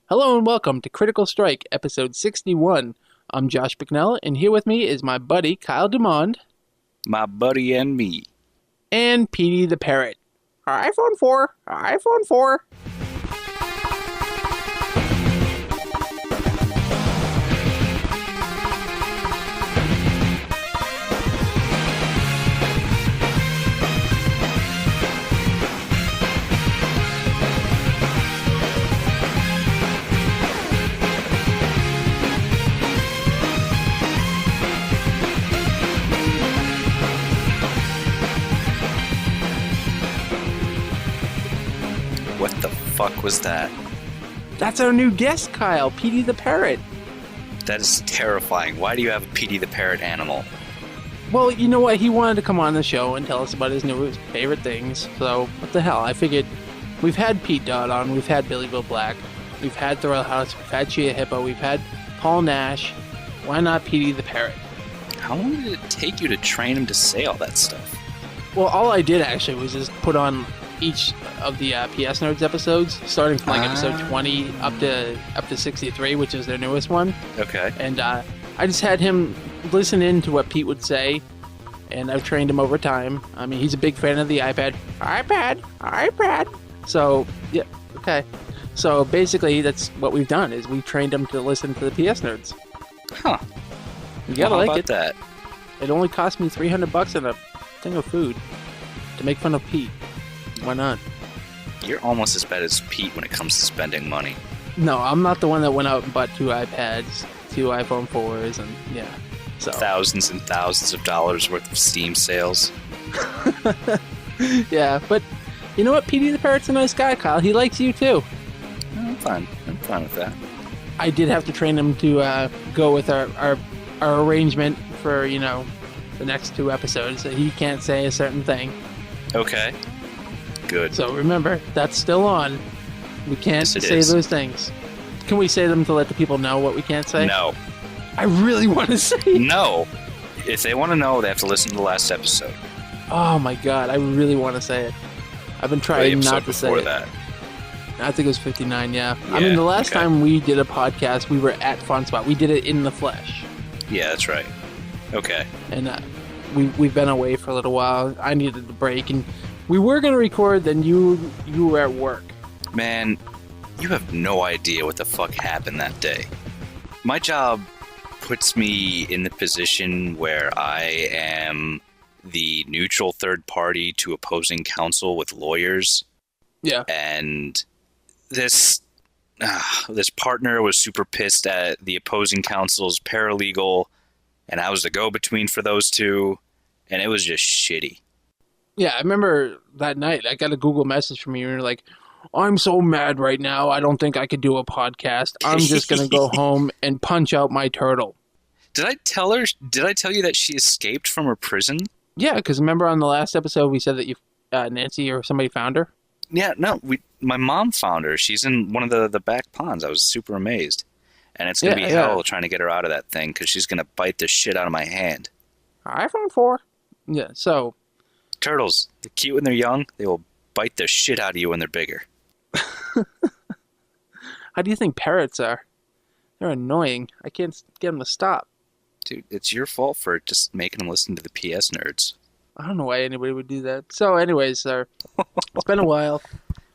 Hello and welcome to Critical Strike, episode 61. I'm Josh Bicknell, and here with me is my buddy Kyle Dumond. My buddy and me. And Petey the Parrot. Our iPhone 4, our iPhone 4. What the fuck was that? That's our new guest, Kyle, Petey the Parrot. That is terrifying. Why do you have a Petey the Parrot animal? Well, you know what? He wanted to come on the show and tell us about his new favorite things. So, what the hell? I figured we've had Pete Dodd on, we've had Billy Bill Black, we've had Thrill House, we've had Chia Hippo, we've had Paul Nash. Why not Petey the Parrot? How long did it take you to train him to say all that stuff? Well, all I did actually was just put on each of the PS Nerds episodes, starting from like episode 20 up to 63, which is their newest one. Okay. And I just had him listen in to what Pete would say, and I've trained him over time. I mean, he's a big fan of the iPad. iPad. So, yeah, okay. So basically, that's what we've done, is we've trained him to listen to the PS Nerds. Huh. You gotta How like about it. that? It only cost me $300 and a thing of food to make fun of Pete. Why not? You're almost as bad as Pete when it comes to spending money. No, I'm not the one that went out and bought 2 iPads, 2 iPhone 4s, and yeah. So Thousands and thousands of dollars worth of Steam sales. yeah, but you know what? Petey the Parrot's a nice guy, Kyle. He likes you too. I'm fine. I'm fine with that. I did have to train him to go with our arrangement for, the next 2 episodes. So he can't say a certain thing. Okay. Good. So remember, that's still on. We can't Yes, it say is. those things. Can we say them to let the people know what we can't say? No. I really want to say it. No. If they want to know, they have to listen to the last episode. Oh my god, I really want to say it. I've been The trying episode not to say before it. that. I think it was 59, yeah. I Yeah, mean, the last okay. time we did a podcast, we were at Fun Spot. We did it in the flesh. Yeah, that's right. Okay. And we've been away for a little while. I needed a break, and we were going to record, then you were at work. Man, you have no idea what the fuck happened that day. My job puts me in the position where I am the neutral third party to opposing counsel with lawyers. Yeah. And this partner was super pissed at the opposing counsel's paralegal, and I was the go-between for those two, and it was just shitty. Yeah, I remember that night, I got a Google message from you, and you're like, I'm so mad right now, I don't think I could do a podcast. I'm just going to go home and punch out my turtle. Did I tell you that she escaped from her prison? Yeah, because remember on the last episode, we said that you, Nancy or somebody found her? Yeah, no, my mom found her. She's in one of the back ponds. I was super amazed. And it's going to be hell trying to get her out of that thing, because she's going to bite the shit out of my hand. iPhone 4? Yeah, so... Turtles, they're cute when they're young. They will bite the shit out of you when they're bigger. How do you think parrots are? They're annoying. I can't get them to stop. Dude, it's your fault for just making them listen to the PS Nerds. I don't know why anybody would do that. So anyways, it's been a while.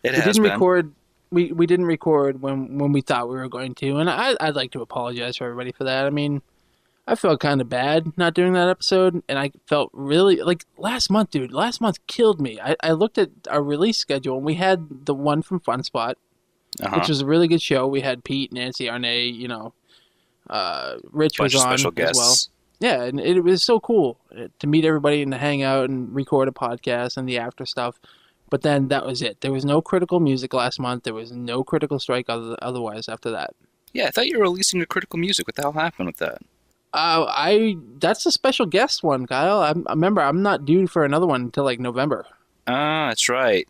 It We has didn't been. record. We didn't record when we thought we were going to, and I'd like to apologize for everybody for that. I mean, I felt kind of bad not doing that episode, and I felt really, like, last month, dude. Last month killed me. I looked at our release schedule, and we had the one from Fun Spot, which was a really good show. We had Pete, Nancy, Arne, Rich Bunch was of on special as guests. well. Yeah, and it was so cool to meet everybody and to hang out and record a podcast and the after stuff. But then that was it. There was no critical music last month. There was no critical strike otherwise after that. Yeah, I thought you were releasing a critical music. What the hell happened with that? That's a special guest one, Kyle. I remember I'm not due for another one until like November. Ah, that's right.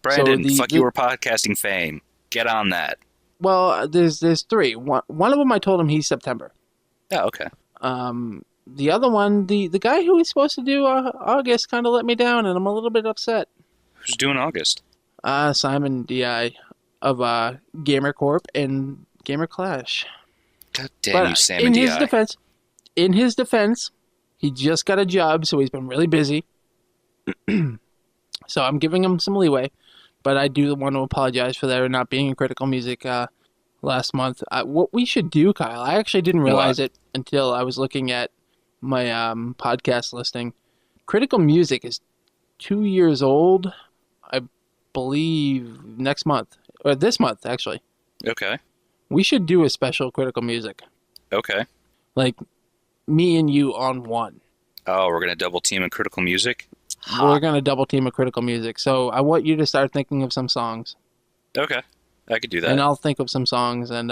Brandon, So fuck your podcasting fame. Get on that. Well, there's 3. One of them I told him he's September. Oh, okay. The other one, the guy who was supposed to do August kind of let me down, and I'm a little bit upset. Who's doing August? Simon DI. of Gamer Corp and Gamer Clash. God damn But you, Sam and DI. in his defense, he just got a job, so he's been really busy. So I'm giving him some leeway, but I do want to apologize for there not being in Critical Music last month. What we should do, Kyle, I actually didn't realize it until I was looking at my podcast listing. Critical Music is 2 years old, I believe, next month, or this month, actually. Okay. We should do a special Critical Music. Okay. Like, me and you on one. Oh, we're going to double team in Critical Music? We're going to double team a Critical Music. So I want you to start thinking of some songs. Okay. I could do that. And I'll think of some songs, and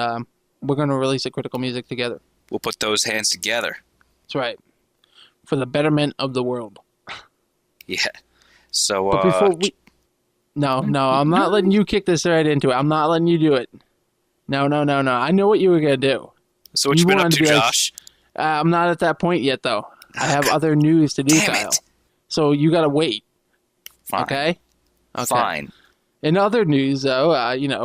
we're going to release a Critical Music together. We'll put those hands together. That's right. For the betterment of the world. Yeah. So, but before we... No, I'm not letting you kick this right into it. I'm not letting you do it. No. I know what you were going to do. So what you been up to, Josh? I'm not at that point yet, though. I have other news to do, Damn Kyle. it. So you got to wait. Fine. Okay? Fine. In other news, though,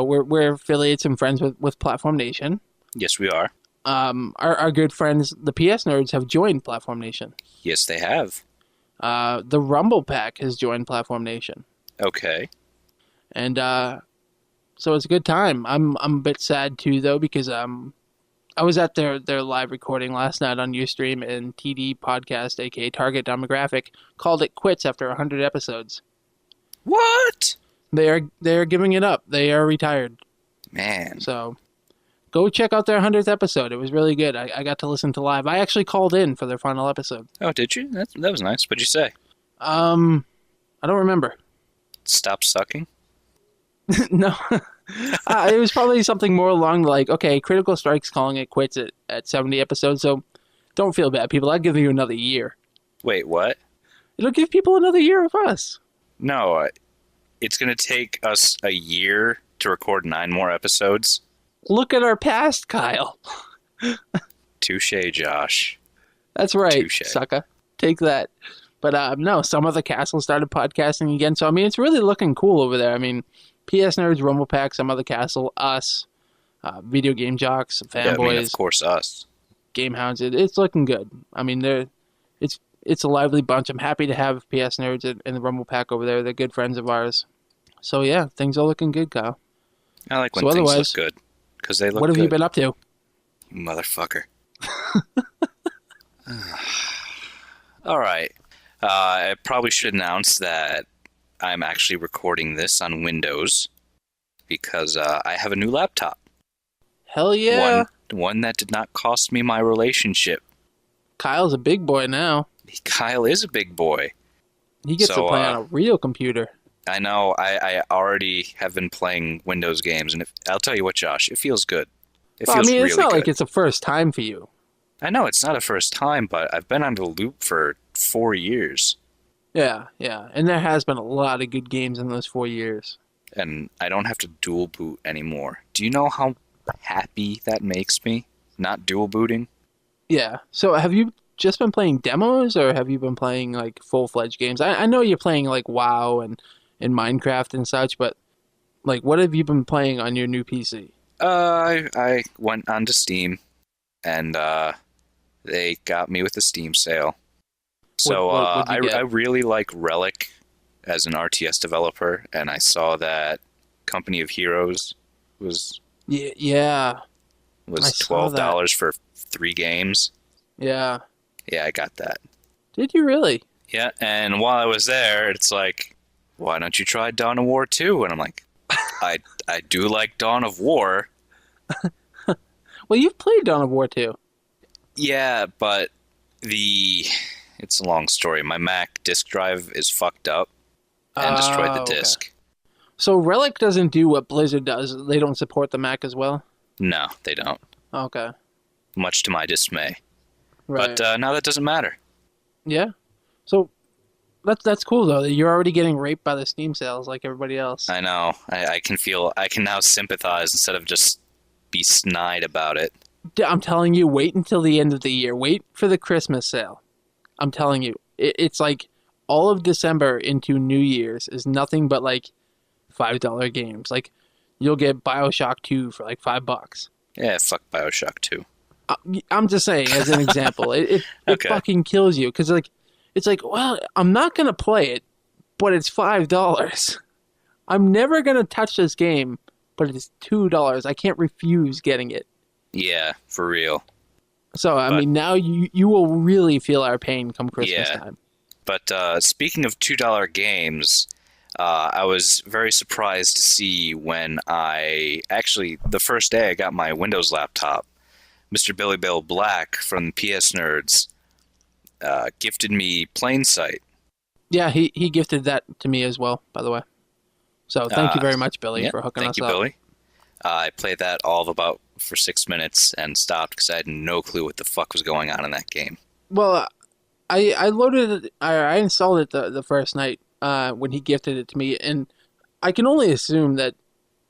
we're affiliates and friends with Platform Nation. Yes, we are. Our good friends, the PS Nerds, have joined Platform Nation. Yes, they have. The Rumble Pack has joined Platform Nation. Okay. And so it's a good time. I'm a bit sad too, though, because I was at their live recording last night on Ustream, and TD Podcast, aka Target Demographic, called it quits after 100 episodes. What? They are giving it up. They are retired. Man. So go check out their 100th episode. It was really good. I got to listen to live. I actually called in for their final episode. Oh, did you? That was nice. What'd you say? I don't remember. Stop sucking? No. It was probably something more along like, okay, Critical Strike's calling it quits at 70 episodes, so don't feel bad, people. I'll give you another year. Wait, what? It'll give people another year of us. No, it's going to take us a year to record 9 more episodes. Look at our past, Kyle. Touche, Josh. That's right, Touche. sucker. Take that. But no, some of the Castle started podcasting again, so I mean, it's really looking cool over there. I mean, PS Nerds, Rumble Pack, some other Castle, us, Video Game Jocks, Fanboys. Yeah, I mean, of course, us. Game Hounds. It's looking good. I mean, it's a lively bunch. I'm happy to have PS Nerds and the Rumble Pack over there. They're good friends of ours. So yeah, things are looking good, Kyle. I like when things look good, because they look good. What have you been up to? You motherfucker. All right. I probably should announce that I'm actually recording this on Windows because I have a new laptop. Hell yeah. One that did not cost me my relationship. Kyle's a big boy now. Kyle is a big boy. He gets to play on a real computer. I know. I already have been playing Windows games, and I'll tell you what, Josh, it feels good. It feels really good. It's not like it's a first time for you. I know it's not a first time, but I've been on the loop for 4 years. Yeah. And there has been a lot of good games in those 4 years. And I don't have to dual boot anymore. Do you know how happy that makes me? Not dual booting? Yeah. So have you just been playing demos, or have you been playing like full-fledged games? I know you're playing like WoW and Minecraft and such, but like what have you been playing on your new PC? I went onto Steam, and they got me with the Steam sale. So I really like Relic as an RTS developer, and I saw that Company of Heroes was $12 for 3 games. Yeah. Yeah, I got that. Did you really? Yeah, and while I was there, it's like, why don't you try Dawn of War 2? And I'm like, I do like Dawn of War. Well, you've played Dawn of War 2. Yeah, but it's a long story. My Mac disk drive is fucked up and destroyed the disk. So Relic doesn't do what Blizzard does. They don't support the Mac as well? No, they don't. Okay. Much to my dismay. Right. But now that doesn't matter. Yeah. So that's cool, though. You're already getting raped by the Steam sales like everybody else. I know. I can now sympathize instead of just be snide about it. I'm telling you, wait until the end of the year. Wait for the Christmas sale. I'm telling you. It's like all of December into New Year's is nothing but like $5 games. Like you'll get BioShock 2 for like $5. Yeah, fuck Bioshock 2. I'm just saying as an example. It Okay. fucking kills you because like it's like, well, I'm not gonna play it, but it's $5. I'm never gonna touch this game, but it's $2. I can't refuse getting it. Yeah, for real. So I But mean, now you will really feel our pain come Christmas yeah, time. but speaking of $2 games, I was very surprised to see when the first day I got my Windows laptop, Mr. Billy Bill Black from PS Nerds gifted me Plain Sight. Yeah, he gifted that to me as well, by the way. So thank you very much, Billy, Yeah, for hooking thank us you, up. Billy. I played that all of about for 6 minutes and stopped because I had no clue what the fuck was going on in that game. Well, I loaded it. I installed it the first night when he gifted it to me, and I can only assume that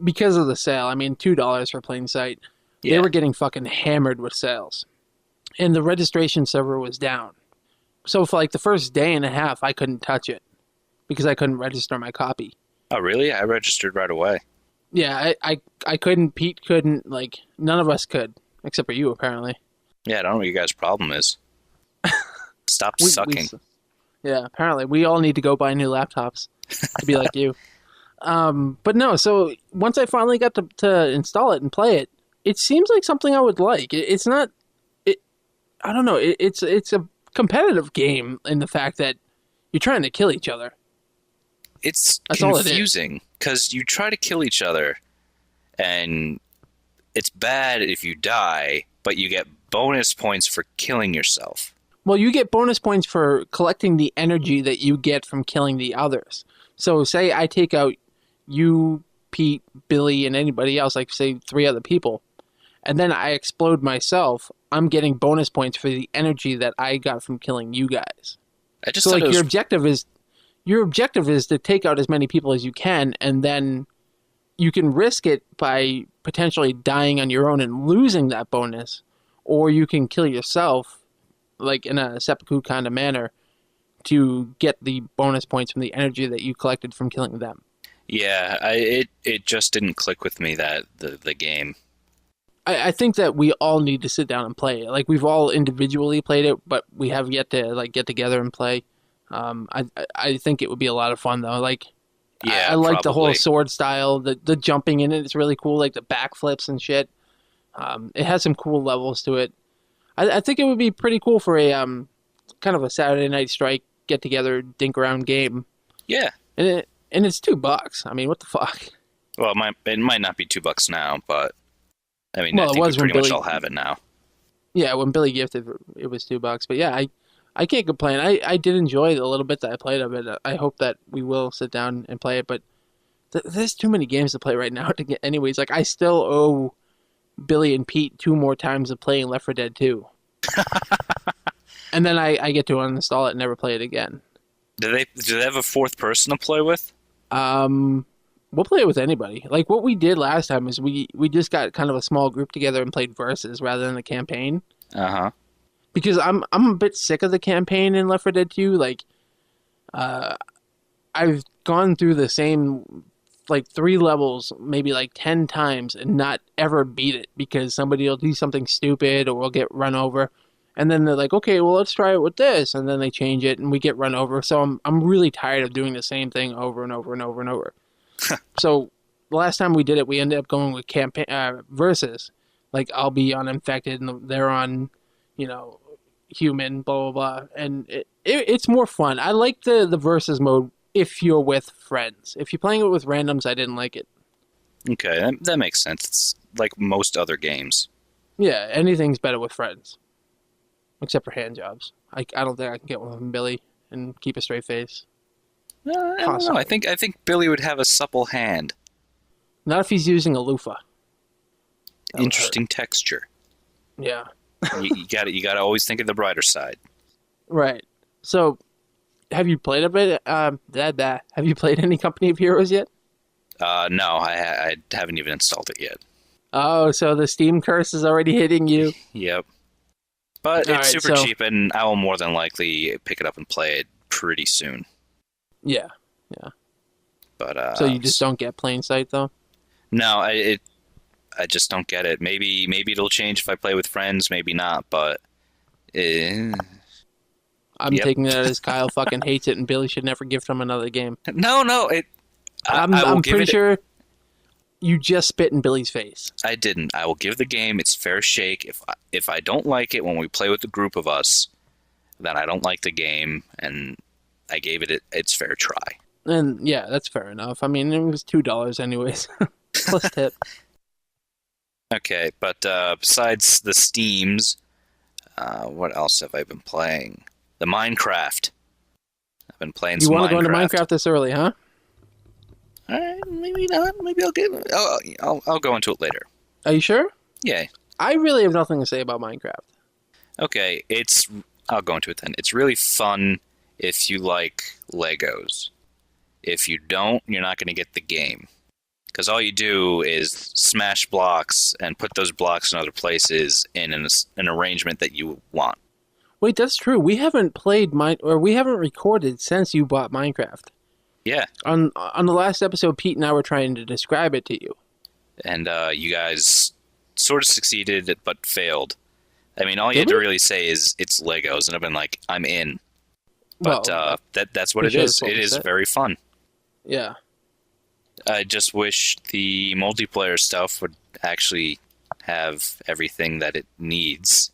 because of the sale. I mean, $2 for plain sight. They Yeah. were getting fucking hammered with sales, and the registration server was down. So for like the first day and a half, I couldn't touch it because I couldn't register my copy. Oh, really? I registered right away. Yeah, I couldn't. Pete couldn't. Like none of us could, except for you apparently. Yeah, I don't know what your guys' problem is. Stop We, sucking. yeah, apparently we all need to go buy new laptops to be like you. But no, so once I finally got to install it and play it, it seems like something I would like. It's not. I don't know. It's a competitive game in the fact that you're trying to kill each other. It's That's all it is. confusing because you try to kill each other, and it's bad if you die, but you get bonus points for killing yourself. Well, you get bonus points for collecting the energy that you get from killing the others. So, say I take out you, Pete, Billy, and anybody else, like say 3 other people, and then I explode myself. I'm getting bonus points for the energy that I got from killing you guys. I just So, thought like it was your objective is to take out as many people as you can, and then you can risk it by potentially dying on your own and losing that bonus, or you can kill yourself, like in a seppuku kind of manner, to get the bonus points from the energy that you collected from killing them. yeah. It just didn't click with me that the game. I think that we all need to sit down and play it. Like we've all individually played it, but we have yet to like get together and play. I think it would be a lot of fun though. Like Yeah, I like the whole probably. sword style, the jumping in it is really cool, like the backflips and shit. It has some cool levels to it. I think it would be pretty cool for a kind of a Saturday night strike get together dink around game, Yeah. and it's $2. I mean, what the fuck? Well, it might not be $2 now, but I mean, Well, I it think was we when pretty much Billy- all have it now. Yeah, when Billy gifted it was $2. But yeah, I can't complain. I did enjoy the little bit that I played of it. I hope that we will sit down and play it, but there's too many games to play right now to get. Anyways, like I still owe Billy and Pete 2 more times of playing Left 4 Dead 2. And then I get to uninstall it and never play it again. Do they have a 4th person to play with? We'll play it with anybody. Like what we did last time is we just got kind of a small group together and played versus rather than the campaign. Uh-huh. Because I'm a bit sick of the campaign in Left 4 Dead 2. Like, I've gone through the same like 3 levels maybe like 10 times and not ever beat it because somebody will do something stupid or we'll get run over. And then they're like, okay, well, let's try it with this. And then they change it and we get run over. So I'm really tired of doing the same thing over and over and over and over. So the last time we did it, we ended up going with campaign versus. Like, I'll be on infected and they're on, human, blah, blah, blah. And it's more fun. I like the versus mode if you're with friends. If you're playing it with randoms, I didn't like it. Okay, that makes sense. It's like most other games. Yeah, anything's better with friends. Except for hand jobs. I don't think I can get one from Billy and keep a straight face. I don't know. Possibly. I think Billy would have a supple hand. Not if he's using a loofah. That would Interesting texture. hurt. Yeah. You got to always think of the brighter side. Right. So, have you played a bit? Have you played any Company of Heroes yet? No, I haven't even installed it yet. Oh, so the Steam curse is already hitting you. Yep. But All it's right, super so- cheap, and I will more than likely pick it up and play it pretty soon. Yeah. But So you just don't get plain sight though. No, I just don't get it. Maybe it'll change if I play with friends, maybe not, but I'm yep. taking that as Kyle fucking hates it, and Billy should never gift him another game. No, I will I'm give pretty it. sure you just spit in Billy's face. I didn't. I will give the game its fair shake. If I don't like it when we play with a group of us, then I don't like the game, and I gave it its fair try. And yeah, that's fair enough. I mean, it was $2 anyways, plus tip. Okay, but besides the Steams, what else have I been playing? The Minecraft. I've been playing You some want to go into Minecraft. Minecraft this early, huh? All right, maybe not. Maybe I'll get. I'll go into it later. Are you sure? Yeah. I really have nothing to say about Minecraft. Okay, I'll go into it then. It's really fun if you like Legos. If you don't, you're not going to get the game. Because all you do is smash blocks and put those blocks in other places in an arrangement that you want. Wait, that's true. We haven't played we haven't recorded since you bought Minecraft. Yeah. On the last episode, Pete and I were trying to describe it to you. And you guys sort of succeeded, but failed. I mean, all you Did had to we? really say is it's Legos, and I've been like, I'm in. But Well, that's what we it should have is. told It us is that. very fun. Yeah. I just wish the multiplayer stuff would actually have everything that it needs.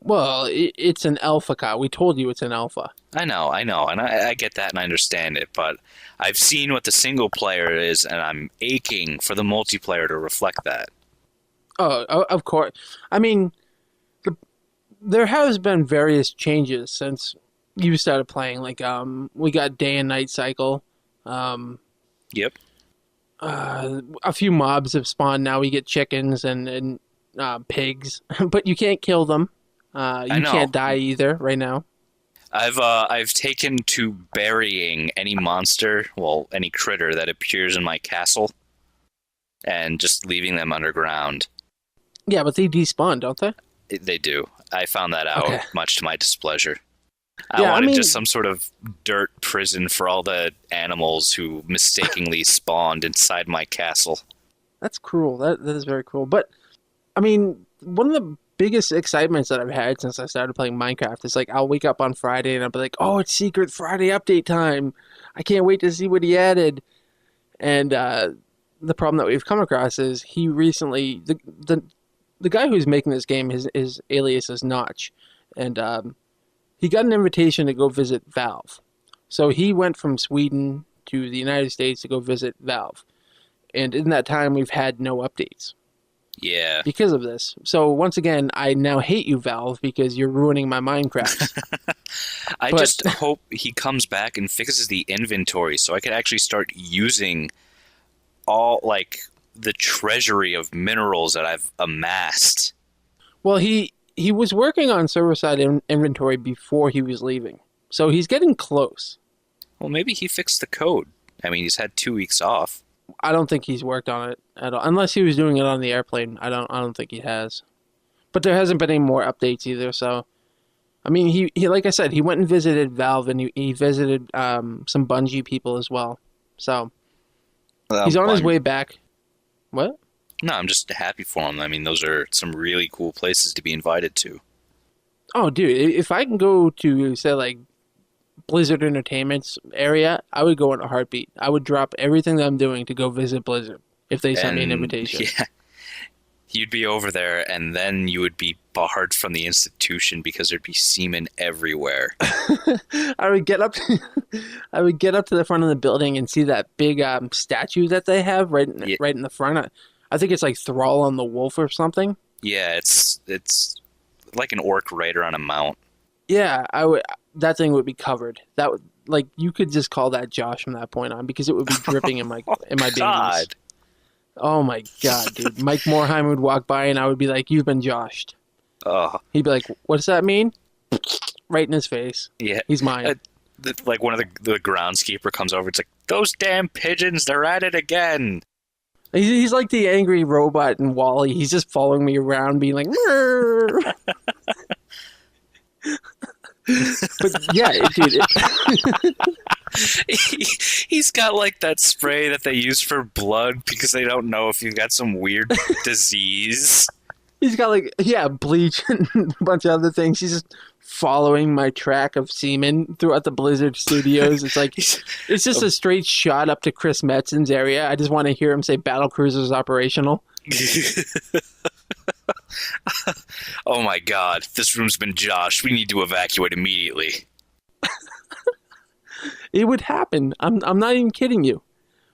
Well, it's an alpha, Kyle. We told you it's an alpha. I know, and I get that and I understand it, but I've seen what the single player is, and I'm aching for the multiplayer to reflect that. Oh, of course. I mean, there has been various changes since you started playing. Like, we got day and night cycle. Yep. A few mobs have spawned now. We get chickens and pigs, but you can't kill them. You know. can't die either right now. I've taken to burying any monster, well, any critter that appears in my castle, and just leaving them underground. Yeah, but they despawn, don't they? They do. I found that out, Okay. much to my displeasure. Yeah, I I wanted mean- just some sort of dirt prison for all the animals who mistakenly spawned inside my castle. That's cruel. That is very cruel. But I mean, one of the biggest excitements that I've had since I started playing Minecraft is like I'll wake up on Friday and I'll be like, "Oh, it's Secret Friday update time! I can't wait to see what he added." And the problem that we've come across is he recently the guy who's making this game, his alias is Notch, and he got an invitation to go visit Valve. So he went from Sweden to the United States to go visit Valve. And in that time, we've had no updates Yeah. because of this. So once again, I now hate you, Valve, because you're ruining my Minecraft. I But- just hope he comes back and fixes the inventory so I could actually start using all, like, the treasury of minerals that I've amassed. Well, he was working on server-side inventory before he was leaving. So he's getting close. Well, maybe he fixed the code. I mean, he's had 2 weeks off. I don't think he's worked on it at all. Unless he was doing it on the airplane. I don't think he has. But there hasn't been any more updates either, so I mean, he like I said, he went and visited Valve and he visited some Bungie people as well. So he's on his way back. What? No, I'm just happy for him. I mean, those are some really cool places to be invited to. Oh, dude, if I can go to, say, like, Blizzard Entertainment's area, I would go in a heartbeat. I would drop everything that I'm doing to go visit Blizzard if they sent me an And, invitation. Yeah. You'd be over there, and then you would be barred from the institution because there'd be semen everywhere. I would get up to, I would get up to the front of the building and see that big statue that they have right in the front. I think it's like Thrall on the Wolf or something. Yeah, it's like an orc rider on a mount. Yeah, I would. That thing would be covered. That would, like, you could just call that Josh from that point on because it would be dripping in my babies. God. Oh my god, dude! Mike Morheim would walk by and I would be like, "You've been joshed." Oh, He'd be like, "What does that mean?" Right in his face. yeah. He's mine. Like one of the groundskeeper comes over. It's like, those damn pigeons, they're at it again. He's like the angry robot in Wall-E. He's just following me around, being like, "Mrrr." But yeah, dude. He's got like that spray that they use for blood because they don't know if you've got some weird disease. He's got like, yeah, bleach and a bunch of other things. He's just following my track of semen throughout the Blizzard studios. It's like, it's just a straight shot up to Chris Metzen's area. I just want to hear him say battle cruisers operational. Oh my god, this room's been joshed. We need to evacuate immediately. It would happen. I'm not even kidding you.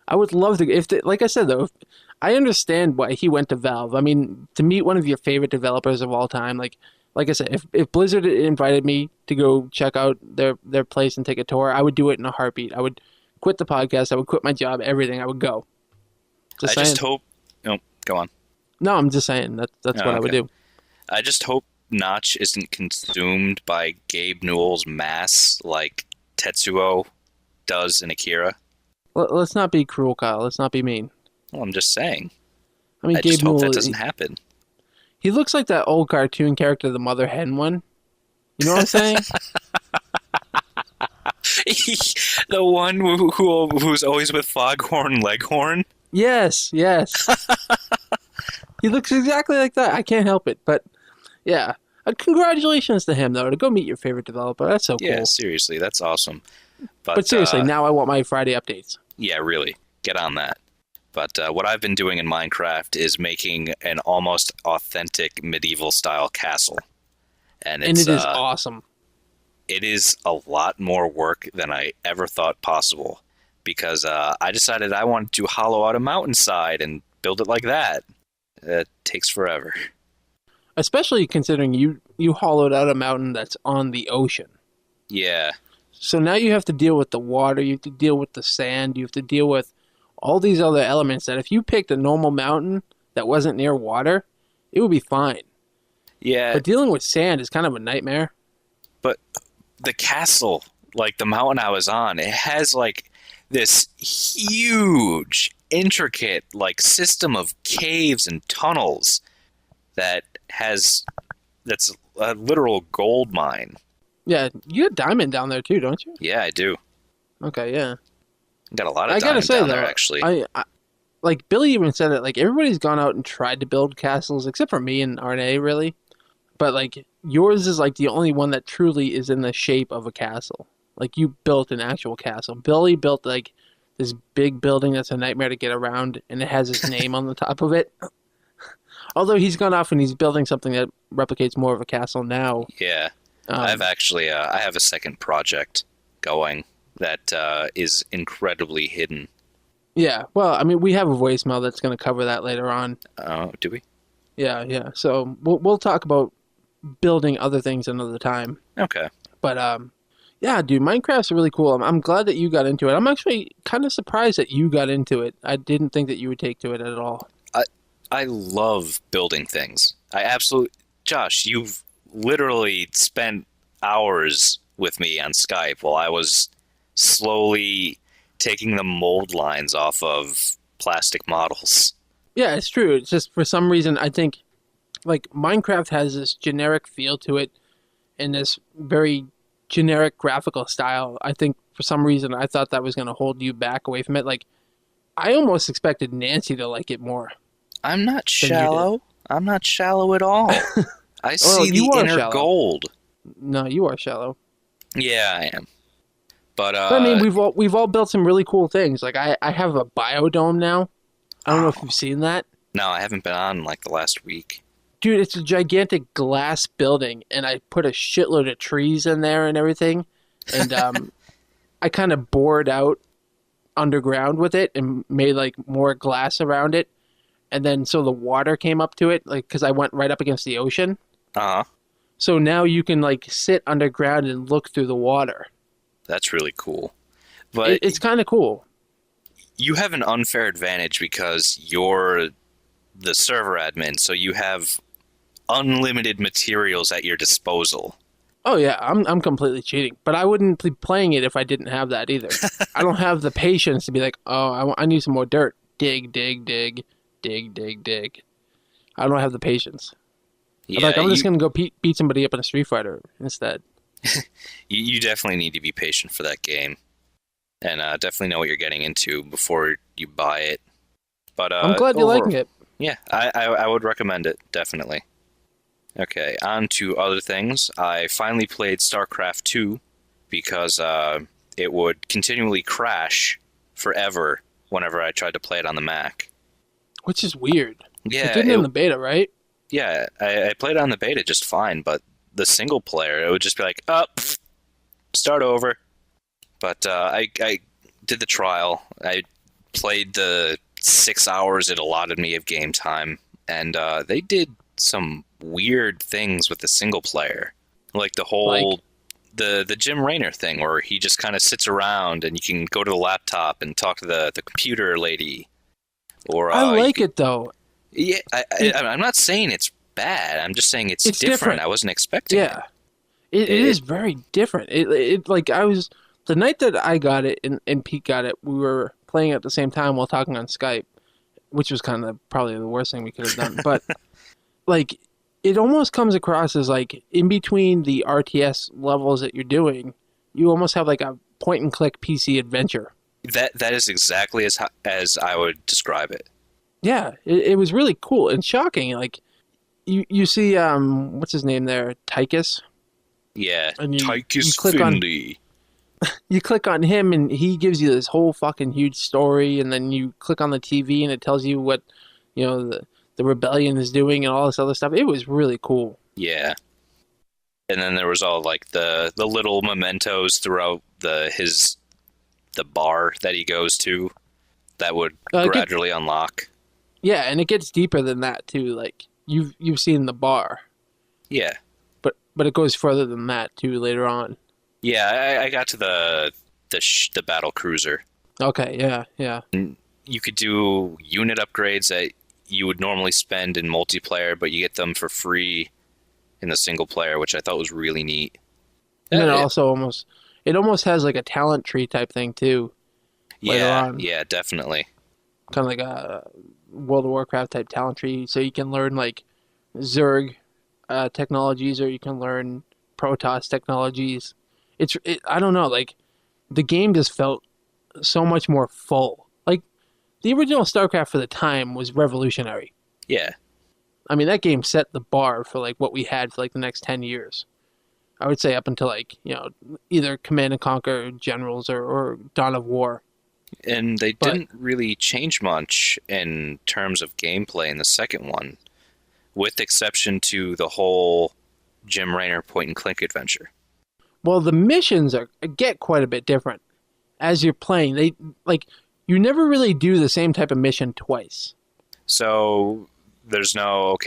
I would love to. Like I said though, I understand why he went to Valve. I mean, to meet one of your favorite developers of all time, like I said, if Blizzard invited me to go check out their place and take a tour, I would do it in a heartbeat. I would quit the podcast. I would quit my job. Everything. I would go. Just hope. No, go on. No, I'm just saying that's what I would do. I just hope Notch isn't consumed by Gabe Newell's mass like Tetsuo does in Akira. Let's not be cruel, Kyle. Let's not be mean. Well, I'm just saying. I mean, I Gabe just hope Newell, that doesn't happen. He looks like that old cartoon character, the Mother Hen one. You know what I'm saying? The one who's always with Foghorn Leghorn? Yes. He looks exactly like that. I can't help it. But, yeah. Congratulations to him, though, to go meet your favorite developer. That's so cool. Yeah, seriously. That's awesome. But seriously, now I want my Friday updates. Yeah, really. Get on that. But what I've been doing in Minecraft is making an almost authentic medieval-style castle. And it is awesome. It is a lot more work than I ever thought possible. Because I decided I wanted to hollow out a mountainside and build it like that. It takes forever. Especially considering you hollowed out a mountain that's on the ocean. Yeah. So now you have to deal with the water, you have to deal with the sand, you have to deal with all these other elements that if you picked a normal mountain that wasn't near water, it would be fine. Yeah. But dealing with sand is kind of a nightmare. But the castle, like the mountain I was on, it has like this huge, intricate like system of caves and tunnels that's a literal gold mine. Yeah, you got diamond down there too, don't you? Yeah, I do. Okay, yeah. Got a lot of diamond down there, actually. I like Billy even said it. Like everybody's gone out and tried to build castles, except for me and RNA, really. But like yours is like the only one that truly is in the shape of a castle. Like you built an actual castle. Billy built like this big building that's a nightmare to get around, and it has his name on the top of it. Although he's gone off and he's building something that replicates more of a castle now. Yeah. I've actually I have a second project going that is incredibly hidden. Yeah, well, I mean, we have a voicemail that's going to cover that later on. Oh, do we? Yeah. So we'll talk about building other things another time. Okay. But yeah, dude, Minecraft's really cool. I'm glad that you got into it. I'm actually kind of surprised that you got into it. I didn't think that you would take to it at all. I love building things. Josh, you've literally spent hours with me on Skype while I was slowly taking the mold lines off of plastic models. Yeah, it's true. It's just for some reason I think like Minecraft has this generic feel to it and this very generic graphical style. I think for some reason I thought that was going to hold you back away from it. Like I almost expected Nancy to like it more. I'm not shallow. I'm not shallow at all. I see the inner shallow. gold. No, you are shallow. Yeah, I am. But I mean, we've all built some really cool things. Like I have a biodome now. I don't know if you've seen that. No, I haven't been on like the last week. Dude, it's a gigantic glass building, and I put a shitload of trees in there and everything. And I kind of bored out underground with it and made like more glass around it. And then so the water came up to it, like because I went right up against the ocean. Uh-huh. So now you can like sit underground and look through the water. That's really cool. But it's kind of cool. You have an unfair advantage because you're the server admin, so you have unlimited materials at your disposal. Oh yeah, I'm completely cheating, but I wouldn't be playing it if I didn't have that either. I don't have the patience to be like, oh, I need some more dirt. Dig, dig, dig, dig, dig, dig. I don't have the patience. Yeah, I'm just gonna go beat somebody up in a Street Fighter instead. You definitely need to be patient for that game. and definitely know what you're getting into before you buy it. But I'm glad you're liking it. yeah, I would recommend it, definitely. Okay, on to other things. I finally played StarCraft 2 because it would continually crash forever whenever I tried to play it on the Mac. Which is weird. Yeah, It didn't in the beta, right? yeah, I played it on the beta just fine, but the single player, it would just be like, start over. But I did the trial. I played the 6 hours it allotted me of game time, and they did some weird things with the single player, like the whole the Jim Raynor thing, where he just kind of sits around and you can go to the laptop and talk to the computer lady. Or I like it though. Yeah, I'm not saying it's bad. I'm just saying it's different. I wasn't expecting it. Yeah, it is very different. It like I was the night that I got it and Pete got it. We were playing at the same time while talking on Skype, which was kind of probably the worst thing we could have done. But like, it almost comes across as like in between the RTS levels that you're doing, you almost have like a point and click PC adventure. That is exactly as I would describe it. Yeah, it was really cool and shocking. Like you see what's his name there, Tychus. Yeah, and Tychus Finley. You click on him and he gives you this whole fucking huge story, and then you click on the TV and it tells you what, you know, the rebellion is doing and all this other stuff. It was really cool. Yeah. And then there was all like the little mementos throughout the bar that he goes to that would gradually unlock. Yeah, and it gets deeper than that too. Like you've seen the bar. Yeah. But it goes further than that too later on. Yeah, I got to the battle cruiser. Okay, yeah. And you could do unit upgrades that you would normally spend in multiplayer, but you get them for free in the single player, which I thought was really neat. And then also almost has like a talent tree type thing too. Yeah, definitely. Kind of like a World of Warcraft type talent tree, so you can learn like Zerg technologies, or you can learn Protoss technologies. I don't know, like the game just felt so much more full. Like the original StarCraft for the time was revolutionary. Yeah. I mean, that game set the bar for like what we had for like the next 10 years. I would say up until like, you know, either Command and Conquer Generals or Dawn of War. And they didn't really change much in terms of gameplay in the second one, with exception to the whole Jim Raynor point and click adventure. Well, the missions get quite a bit different as you're playing. They like you never really do the same type of mission twice. So there's no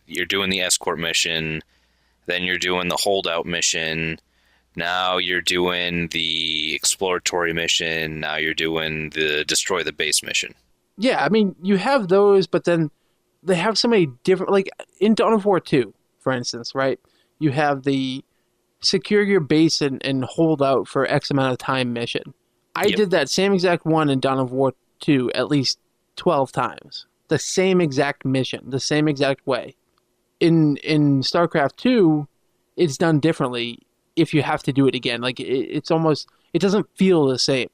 you're doing the escort mission, then you're doing the holdout mission, now you're doing the exploratory mission, now you're doing the destroy the base mission. Yeah, I mean you have those, but then they have so many different. Like in Dawn of War 2, for instance, right? You have the secure your base and hold out for X amount of time mission. I did that same exact one in Dawn of War 2 at least 12 times. The same exact mission, the same exact way. In StarCraft 2, it's done differently if you have to do it again. Like it's almost, it doesn't feel the same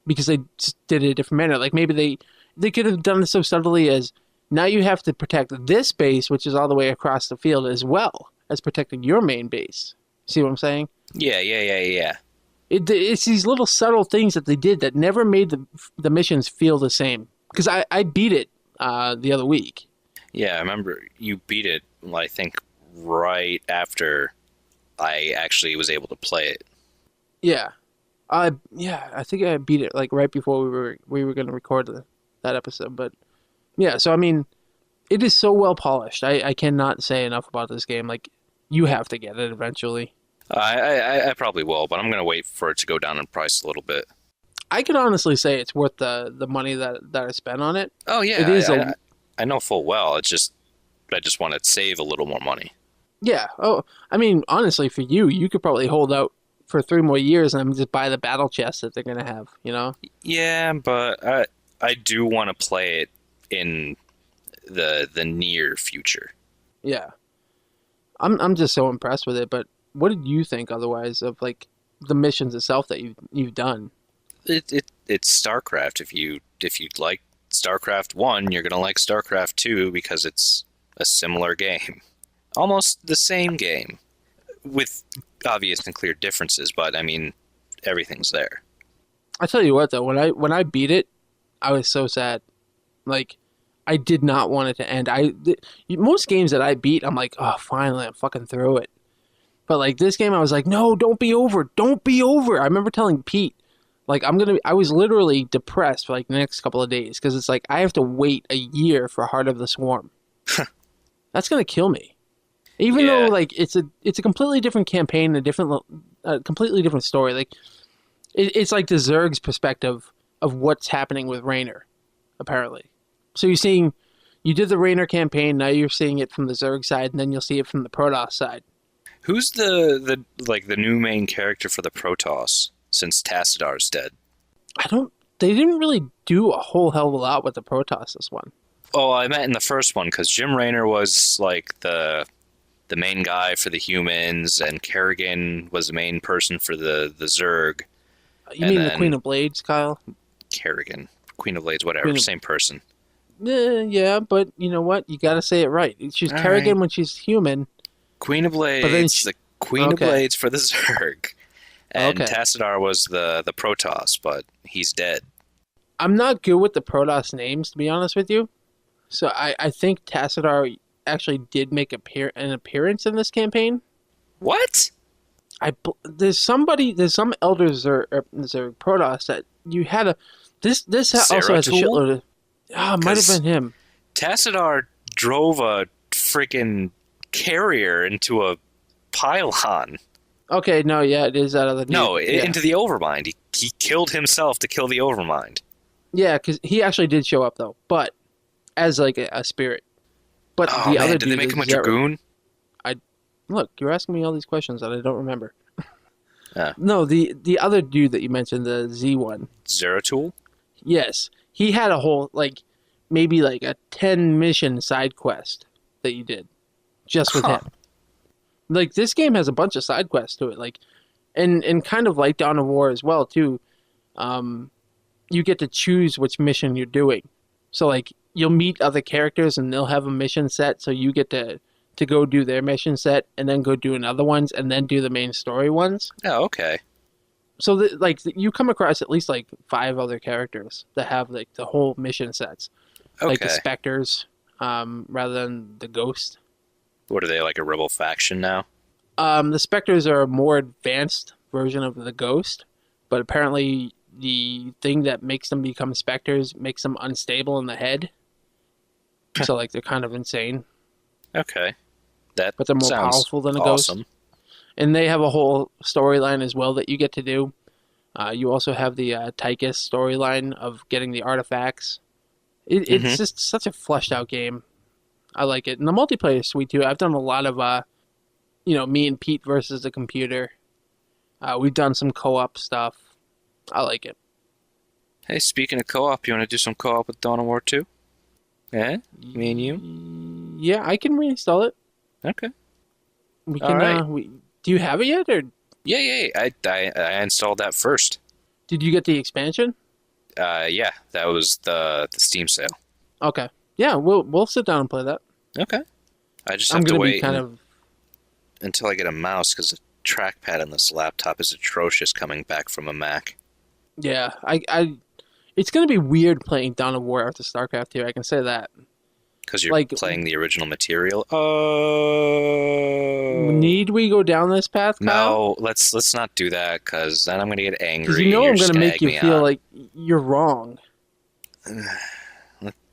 because they just did it a different manner. Like maybe they could have done it so subtly as now you have to protect this base, which is all the way across the field, as well as protecting your main base. See what I'm saying? Yeah. It's these little subtle things that they did that never made the missions feel the same. Because I beat it the other week. Yeah, I remember you beat it, I think, right after I actually was able to play it. Yeah. I think I beat it like right before we were going to record that episode. But yeah, so I mean, it is so well polished. I cannot say enough about this game. Like, you have to get it eventually. I probably will, but I'm going to wait for it to go down in price a little bit. I could honestly say it's worth the money that I spent on it. Oh yeah, it is. I know full well. I just want to save a little more money. Yeah. Oh, I mean, honestly, for you could probably hold out for 3 more years and just buy the battle chest that they're going to have. You know? Yeah, but I do want to play it in the near future. Yeah. I'm just so impressed with it. But what did you think otherwise of like the missions itself that you've done? It's StarCraft. If you like StarCraft 1, you're gonna like StarCraft 2 because it's a similar game, almost the same game, with obvious and clear differences. But I mean, everything's there. I tell you what though, when I beat it, I was so sad. Like, I did not want it to end. Most games that I beat, I'm like, oh, finally, I'm fucking through it. But like this game, I was like, no, don't be over, don't be over. I remember telling Pete, like, I was literally depressed for like the next couple of days because it's like I have to wait a year for Heart of the Swarm. That's gonna kill me. Even though like it's a completely different campaign, a completely different story. Like it's like the Zerg's perspective of what's happening with Raynor, apparently. So you did the Raynor campaign, now you're seeing it from the Zerg side, and then you'll see it from the Protoss side. Who's the new main character for the Protoss since Tassadar's dead? They didn't really do a whole hell of a lot with the Protoss this one. Oh, I meant in the first one, because Jim Raynor was like the main guy for the humans, and Kerrigan was the main person for the Zerg. You mean the Queen of Blades, Kyle? Kerrigan. Queen of Blades, whatever, same person. Yeah, but you know what? You gotta say it right. She's all Kerrigan right. When she's human. Queen of Blades, the Queen of Blades for the Zerg. And Tassadar was the Protoss, but he's dead. I'm not good with the Protoss names, to be honest with you. So I think Tassadar actually did make an appearance in this campaign. What? There's some Elder Zerg Protoss that you had a... This also has a shitload of... might have been him. Tassadar drove a freaking carrier into a pylon. Okay, no, yeah, it is that other dude. No, into the Overmind. He killed himself to kill the Overmind. Yeah, because he actually did show up, though, but as like a spirit. But other did they make him a Dragoon? Look, you're asking me all these questions that I don't remember. No, the other dude that you mentioned, the Z one. Zeratul? Yes. He had a whole, maybe a 10 mission side quest that you did just with him. Like, this game has a bunch of side quests to it, and kind of like Dawn of War as well, too. You get to choose which mission you're doing. So, you'll meet other characters and they'll have a mission set, so you get to go do their mission set and then go do another ones and then do the main story ones. Oh, okay. So, you come across at least, 5 other characters that have, the whole mission sets. Okay. Like the Spectres, rather than the Ghost. What are they, a rebel faction now? The Spectres are a more advanced version of the Ghost, but apparently the thing that makes them become Spectres makes them unstable in the head. So, they're kind of insane. Okay. But they're more powerful than a awesome. Ghost. And they have a whole storyline as well that you get to do. You also have the Tychus storyline of getting the artifacts. It's just such a fleshed out game. I like it. And the multiplayer is sweet too. I've done a lot of, me and Pete versus the computer. We've done some co-op stuff. I like it. Hey, speaking of co-op, you want to do some co-op with Dawn of War 2? Yeah? Me and you? Yeah, I can reinstall it. Okay. We can. All right. Do you have it yet, or? Yeah. I installed that first. Did you get the expansion? Yeah, that was the Steam sale. Okay. Yeah, we'll sit down and play that. Okay. I just have to wait until I get a mouse because the trackpad on this laptop is atrocious coming back from a Mac. Yeah, it's going to be weird playing Dawn of War after StarCraft 2, I can say that. Because you're playing the original material? Need we go down this path, Kyle? No, let's not do that, because then I'm going to get angry. Because you know I'm going to make you feel like you're wrong.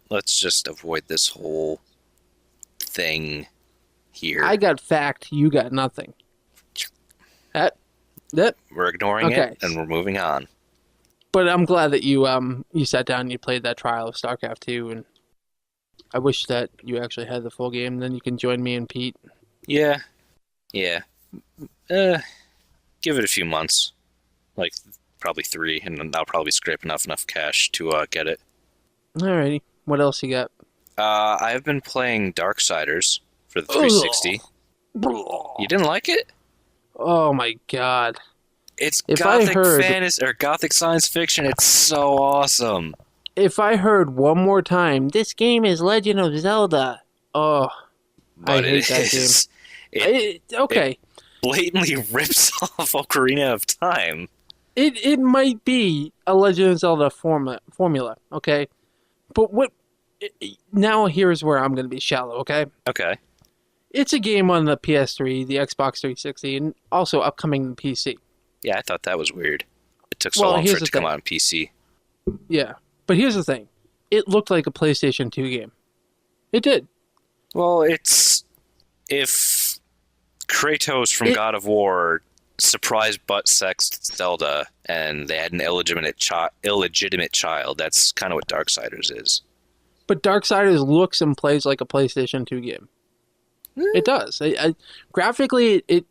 Let's just avoid this whole thing here. I got fact, you got nothing. That. We're ignoring it, and we're moving on. But I'm glad that you sat down and you played that trial of StarCraft 2, and I wish that you actually had the full game. Then you can join me and Pete. Yeah. Give it a few months. Probably 3, and then I'll probably scrape enough cash to get it. Alrighty. What else you got? I've been playing Darksiders for the 360. Ugh. You didn't like it? Oh my god. It's If I gothic heard, fantasy or gothic science fiction. It's so awesome. if I heard one more time, this game is Legend of Zelda. Oh, I But hate that game. It Okay, blatantly rips off Ocarina of Time. it might be a Legend of Zelda formula. Okay, but what? Now here's where I'm going to be shallow. Okay, Okay. it's a game on the PS3, the Xbox 360, and also upcoming PC. Yeah, I thought that was weird. It took so Well, long for here's it the to come thing. out on PC. Yeah, but here's the thing: it looked like a PlayStation 2 game. It did. Well, it's if Kratos from It, God of War surprise butt sexed Zelda and they had an illegitimate child, that's kind of what Darksiders is. but Darksiders looks and plays like a PlayStation 2 game. It does. Graphically, it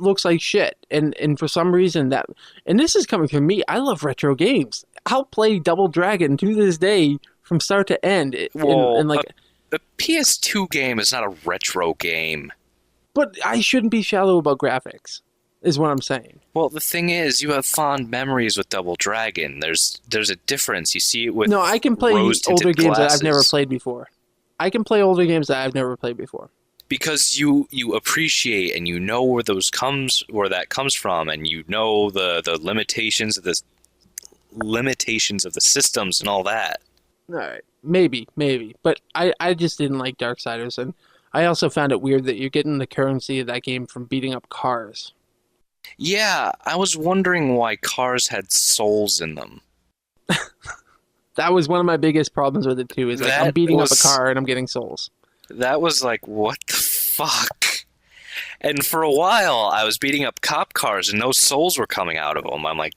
looks like shit, and for some reason that, and this is coming from me. I love retro games. I'll play Double Dragon to this day from start to end. Well, And like, a PS2 game is not a retro game. but I shouldn't be shallow about graphics, is what I'm saying. Well, the thing is, you have fond memories with Double Dragon. There's a difference. You see it with No, I can play rose-tinted older games that I've never glasses. played before. I can play older games that I've never played before. Because you appreciate and you know where that comes from, and you know the limitations of the systems and all that. All right, maybe, but I just didn't like Darksiders, and I also found it weird that you're getting the currency of that game from beating up cars. Yeah, I was wondering why cars had souls in them. That was one of my biggest problems with it too. Is like I'm That beating up was- a car and I'm getting souls. That was like, what the fuck? And for a while, I was beating up cop cars and no souls were coming out of them. I'm like,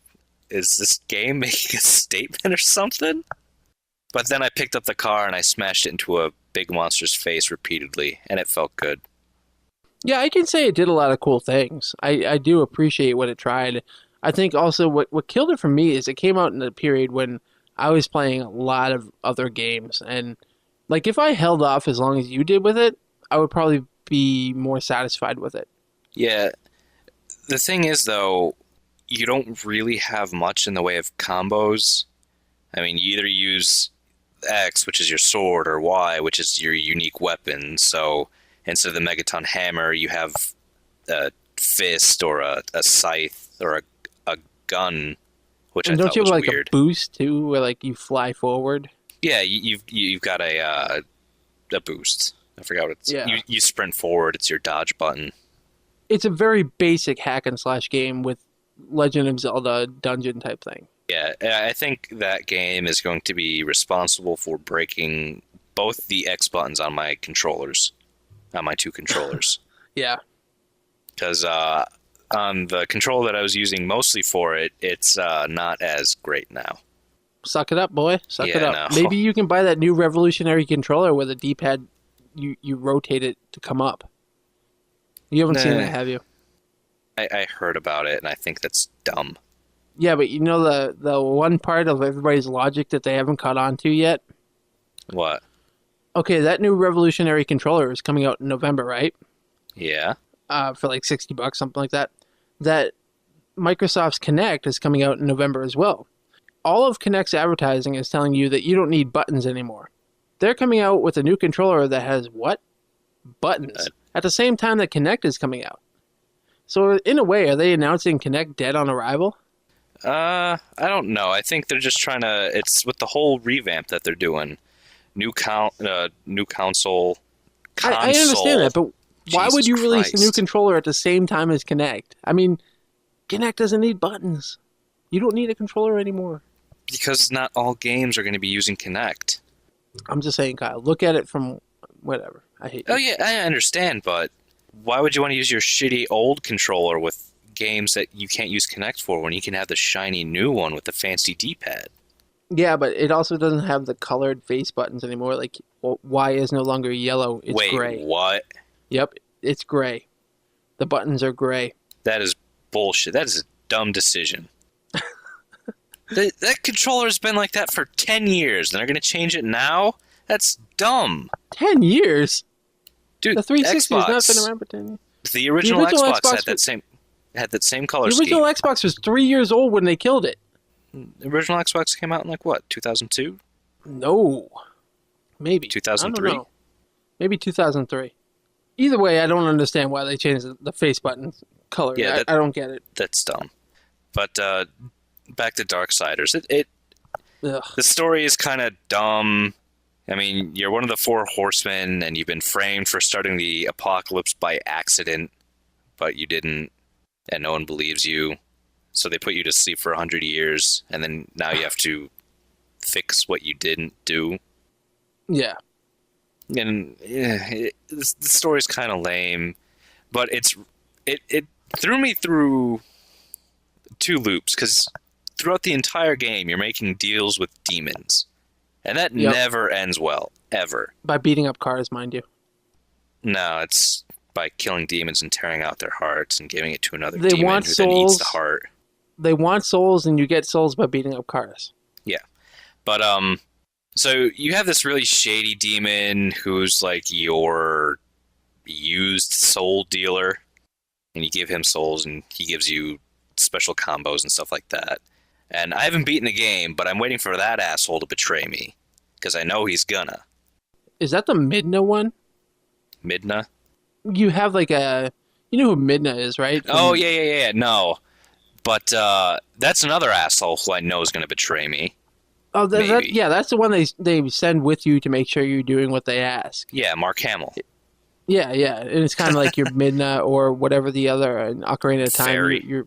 is this game making a statement or something? But then I picked up the car and I smashed it into a big monster's face repeatedly, and it felt good. Yeah, I can say it did a lot of cool things. I do appreciate what it tried. I think also what killed it for me is it came out in a period when I was playing a lot of other games, and like if I held off as long as you did with it, I would probably be more satisfied with it. Yeah. The thing is, though, you don't really have much in the way of combos. I mean, you either use X, which is your sword, or Y, which is your unique weapon. So instead of the Megaton hammer, you have a fist or a scythe or a gun, which And I don't thought you was have like weird. a boost too, where like you fly forward? Yeah, you've got a boost. I forgot what it's. Yeah. You sprint forward. It's your dodge button. It's a very basic hack and slash game with Legend of Zelda dungeon type thing. Yeah, I think that game is going to be responsible for breaking both the X buttons on my controllers, on my two controllers. Yeah. Because on the controller that I was using mostly for it, it's not as great now. Suck it up, boy. Suck it Yeah, up. no. Maybe you can buy that new revolutionary controller where the D-pad, you rotate it to come up. You haven't seen Nah. that, have you? I heard about it, and I think that's dumb. Yeah, but you know the one part of everybody's logic that they haven't caught on to yet? What? Okay, that new revolutionary controller is coming out in November, right? Yeah. For like $60, something like that. That Microsoft's Kinect is coming out in November as well. All of Kinect's advertising is telling you that you don't need buttons anymore. They're coming out with a new controller that has what? Buttons. At the same time that Kinect is coming out. So in a way, are they announcing Kinect dead on arrival? I don't know. I think they're just trying to. It's with the whole revamp that they're doing. New console. I understand that, but why would you release a new Christ. controller at the same time as Kinect? I mean, Kinect doesn't need buttons. You don't need a controller anymore. Because not all games are going to be using Kinect. I'm just saying, Kyle, look at it from whatever. I hate Oh you. yeah, I understand, but why would you want to use your shitty old controller with games that you can't use Kinect for when you can have the shiny new one with the fancy D-pad? Yeah, but it also doesn't have the colored face buttons anymore. Like, Y is no longer yellow. It's Wait, gray. what? Yep, it's gray. The buttons are gray. That is bullshit. That is a dumb decision. That controller's been like that for 10 years, and they're going to change it now? That's dumb. 10 years? Dude, The 360 has not Xbox. been around for 10 years. The original original Xbox Xbox had that same... It had that same color The original scheme. Xbox was 3 years old when they killed it. The original Xbox came out in like what, 2002? No. Maybe. 2003? I don't know. Maybe 2003. Either way, I don't understand why they changed the face button color. Yeah, I don't get it. That's dumb. But back to Darksiders. Ugh. The story is kind of dumb. I mean, you're one of the four horsemen, and you've been framed for starting the apocalypse by accident, but you didn't, and no one believes you. So they put you to sleep for 100 years, and then now you have to fix what you didn't do. Yeah. And the story's kind of lame, but it threw me through two loops, because throughout the entire game, you're making deals with demons. And that never ends well, ever. By beating up cars, mind you. No, it's by killing demons and tearing out their hearts and giving it to another They demon want who then eats souls. the heart. They want souls, and you get souls by beating up cars. Yeah. But, so you have this really shady demon who's like your used soul dealer, and you give him souls, and he gives you special combos and stuff like that. And I haven't beaten the game, but I'm waiting for that asshole to betray me, because I know he's gonna. Is that the Midna one? Midna? You have like a... You know who Midna is, right? Oh, yeah. No. But that's another asshole who I know is gonna betray me. Oh, that's the one they send with you to make sure you're doing what they ask. Yeah, Mark Hamill. Yeah. And it's kind of like your Midna or whatever the other Ocarina of Time. Fairy.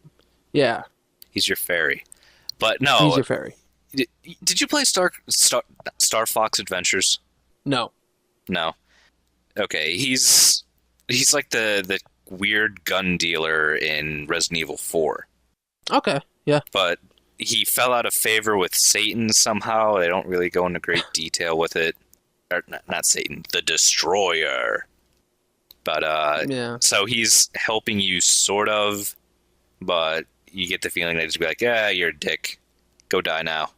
Yeah. He's your fairy. But no. He's your fairy. Did you play Star Fox Adventures? No. No. Okay, he's like the weird gun dealer in Resident Evil 4. Okay, yeah. But he fell out of favor with Satan somehow. They don't really go into great detail with it. Or not Satan, the Destroyer. But yeah. So he's helping you sort of, but you get the feeling they just be like, yeah, you're a dick. Go die now.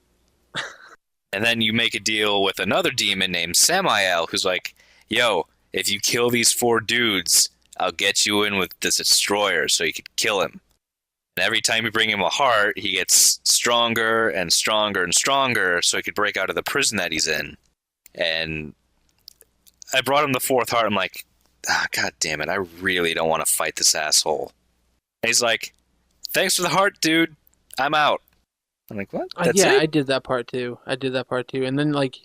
And then you make a deal with another demon named Samael, who's like, yo, if you kill these 4 dudes, I'll get you in with the Destroyer so you could kill him. And every time you bring him a heart, he gets stronger and stronger and stronger so he could break out of the prison that he's in. And I brought him the 4th heart. I'm like, God damn it, I really don't want to fight this asshole. And he's like, thanks for the heart, dude. I'm out. I'm like, what? That's it? I did that part too. And then, like,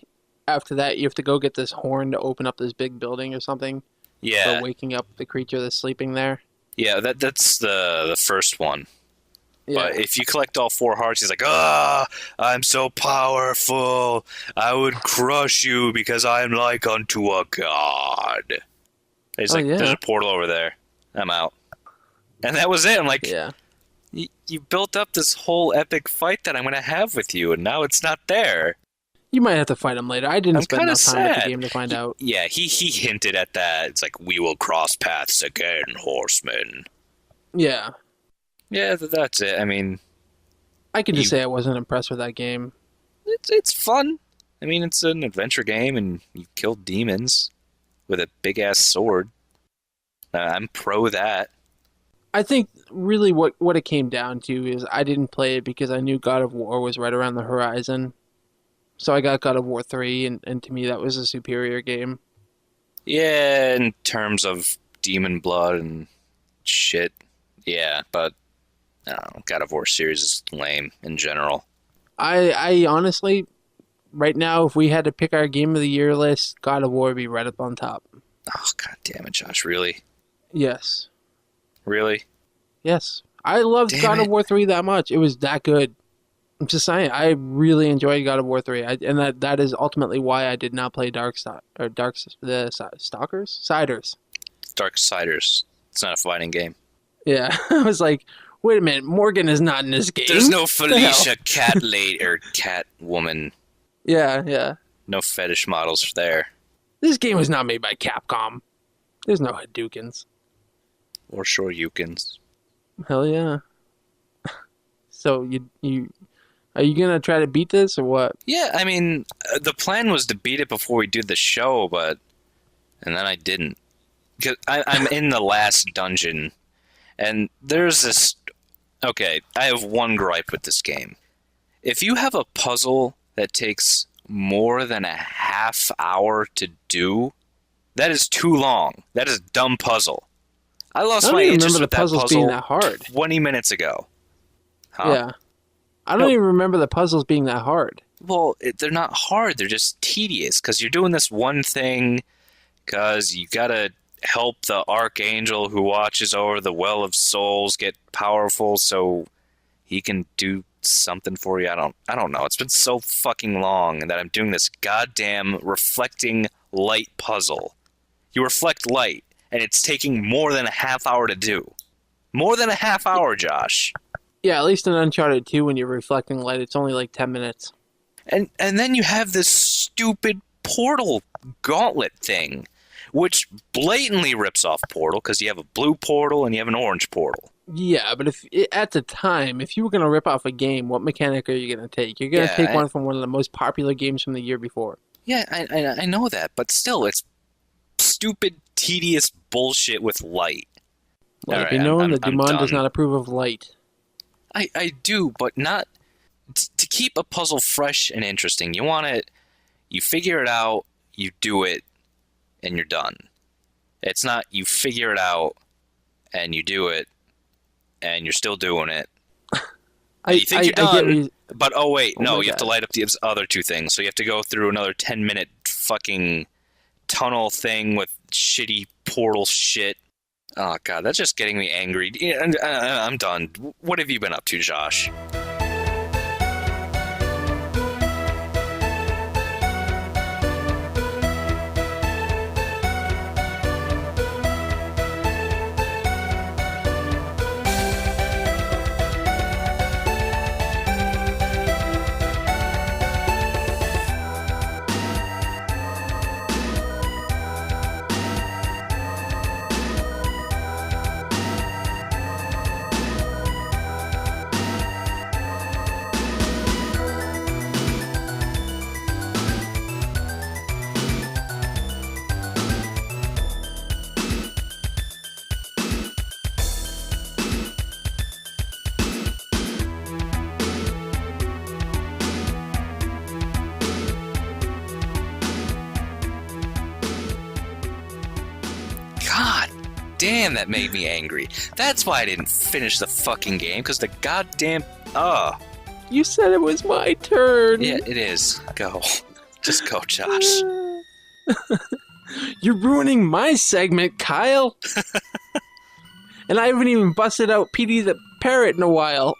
after that, you have to go get this horn to open up this big building or something. Yeah. For waking up the creature that's sleeping there. Yeah, that's the first one. Yeah. But if you collect all 4 hearts, he's like, I'm so powerful. I would crush you because I am like unto a god. And he's like, yeah. There's a portal over there. I'm out. And that was it. I'm like, Yeah. You built up this whole epic fight that I'm going to have with you, and now it's not there. You might have to fight him later. I didn't spend enough time at sad. the game to find out. Yeah, he hinted at that. It's like, we will cross paths again, horseman. Yeah. Yeah, that's it. I mean, I can just say I wasn't impressed with that game. it's fun. I mean, it's an adventure game, and you kill demons with a big-ass sword. I'm pro that. I think really what it came down to is I didn't play it because I knew God of War was right around the horizon. So I got God of War 3, and to me that was a superior game. Yeah, in terms of demon blood and shit. Yeah, but I don't know, God of War series is lame in general. I honestly, right now, if we had to pick our Game of the Year list, God of War would be right up on top. Oh, god damn it, Josh. Really? Yes. Really? Yes. I loved God of War 3 that much. It was that good. I'm just saying, I really enjoyed God of War 3, and that is ultimately why I did not play Siders. Darksiders. It's not a fighting game. Yeah, I was like, wait a minute, Morgan is not in this game. There's no Felicia cat woman. Yeah. No fetish models there. This game was not made by Capcom. There's no Hadoukens. Or Shoryukens. Hell yeah. So you are you gonna try to beat this or what? Yeah, I mean, the plan was to beat it before we did the show, and then I didn't. Because I'm in the last dungeon, And there's this... Okay, I have one gripe with this game. If you have a puzzle that takes more than a half hour to do, that is too long. That is a dumb puzzle. I lost my interest with that puzzle being that hard. 20 minutes ago. Huh? Yeah. I don't even remember the puzzles being that hard. Well, they're not hard. They're just tedious because you're doing this one thing because you got to help the archangel who watches over the well of souls get powerful so he can do something for you. I don't know. It's been so fucking long that I'm doing this goddamn reflecting light puzzle. You reflect light, and it's taking more than a half hour to do. More than a half hour, Josh. Yeah, at least in Uncharted 2, when you're reflecting light, it's only like 10 minutes. And then you have this stupid Portal gauntlet thing, which blatantly rips off Portal, because you have a blue Portal and you have an orange Portal. Yeah, but at the time, if you were going to rip off a game, what mechanic are you going to take? You're going to take one from one of the most popular games from the year before. Yeah, I know that, but still, it's stupid, tedious bullshit with light. Well, if you know, the Dumont does not approve of light. I do, but not... To keep a puzzle fresh and interesting, you want it... You figure it out, you do it, and you're done. It's not you figure it out, and you do it, and you're still doing it. You think you're done, but oh wait, no, you have to light up the other two things. So you have to go through another 10-minute fucking tunnel thing with shitty portal shit. Oh god, that's just getting me angry. I'm done. What have you been up to, Josh? Damn, that made me angry. That's why I didn't finish the fucking game, because the goddamn... You said it was my turn. Yeah, it is. Go. Just go, Josh. You're ruining my segment, Kyle. And I haven't even busted out Petey the Parrot in a while.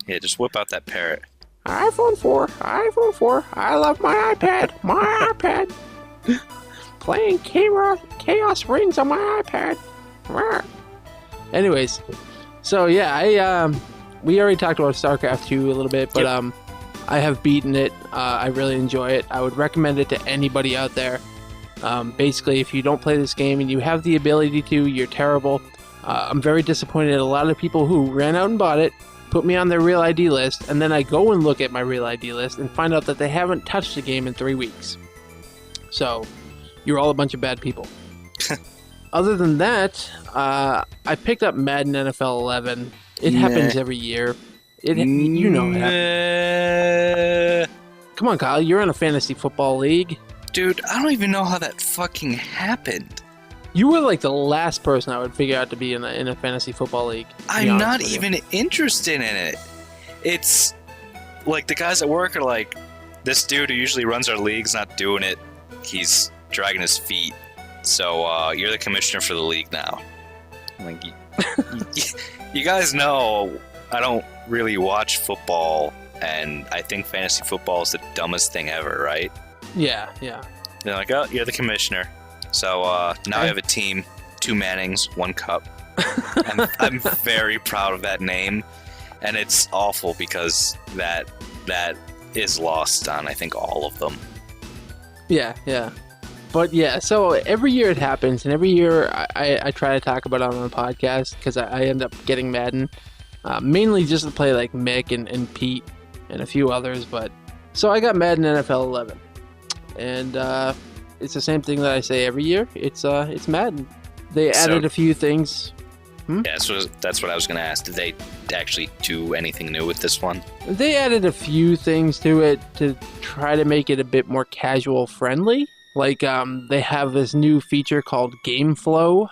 Yeah, just whip out that parrot. iPhone 4, I love my iPad. Playing Chaos Rings on my iPad. Anyways, so yeah, we already talked about StarCraft 2 a little bit, but yep. I have beaten it. I really enjoy it. I would recommend it to anybody out there. Basically, if you don't play this game and you have the ability to, you're terrible. I'm very disappointed in a lot of people who ran out and bought it, put me on their Real ID list, and then I go and look at my Real ID list and find out that they haven't touched the game in 3 weeks. So... You're all a bunch of bad people. Other than that, I picked up Madden NFL 11. It happens every year. You know it happens. Come on, Kyle. You're in a fantasy football league. Dude, I don't even know how that fucking happened. You were like the last person I would figure out to be in a fantasy football league. I'm not even interested in it. It's like the guys at work are like, this dude who usually runs our league's not doing it. He's dragging his feet. So you're the commissioner for the league now. Like, you guys know I don't really watch football, and I think fantasy football is the dumbest thing ever, right? Yeah. They're like, oh, you're the commissioner. So now I have a team, 2 Mannings, 1 Cup. I'm very proud of that name, and it's awful because that is lost on, I think, all of them. Yeah. But yeah, so every year it happens, and every year I try to talk about it on the podcast because I end up getting Madden, mainly just to play like Mick and Pete and a few others. But so I got Madden NFL 11, and it's the same thing that I say every year. It's Madden. They added a few things. Yeah, that's what I was going to ask. Did they actually do anything new with this one? They added a few things to it to try to make it a bit more casual friendly. Like, they have this new feature called Game Flow.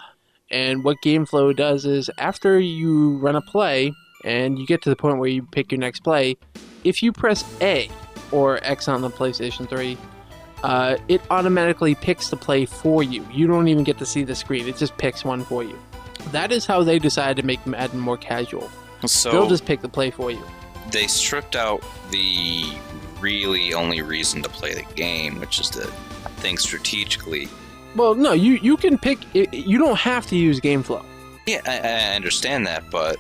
And what Game Flow does is after you run a play and you get to the point where you pick your next play, if you press A or X on the PlayStation 3, it automatically picks the play for you. You don't even get to see the screen. It just picks one for you. That is how they decided to make Madden more casual. So they'll just pick the play for you. They stripped out the really only reason to play the game, which is to think strategically. Well, no, you can pick. You don't have to use Game Flow. Yeah, I understand that, but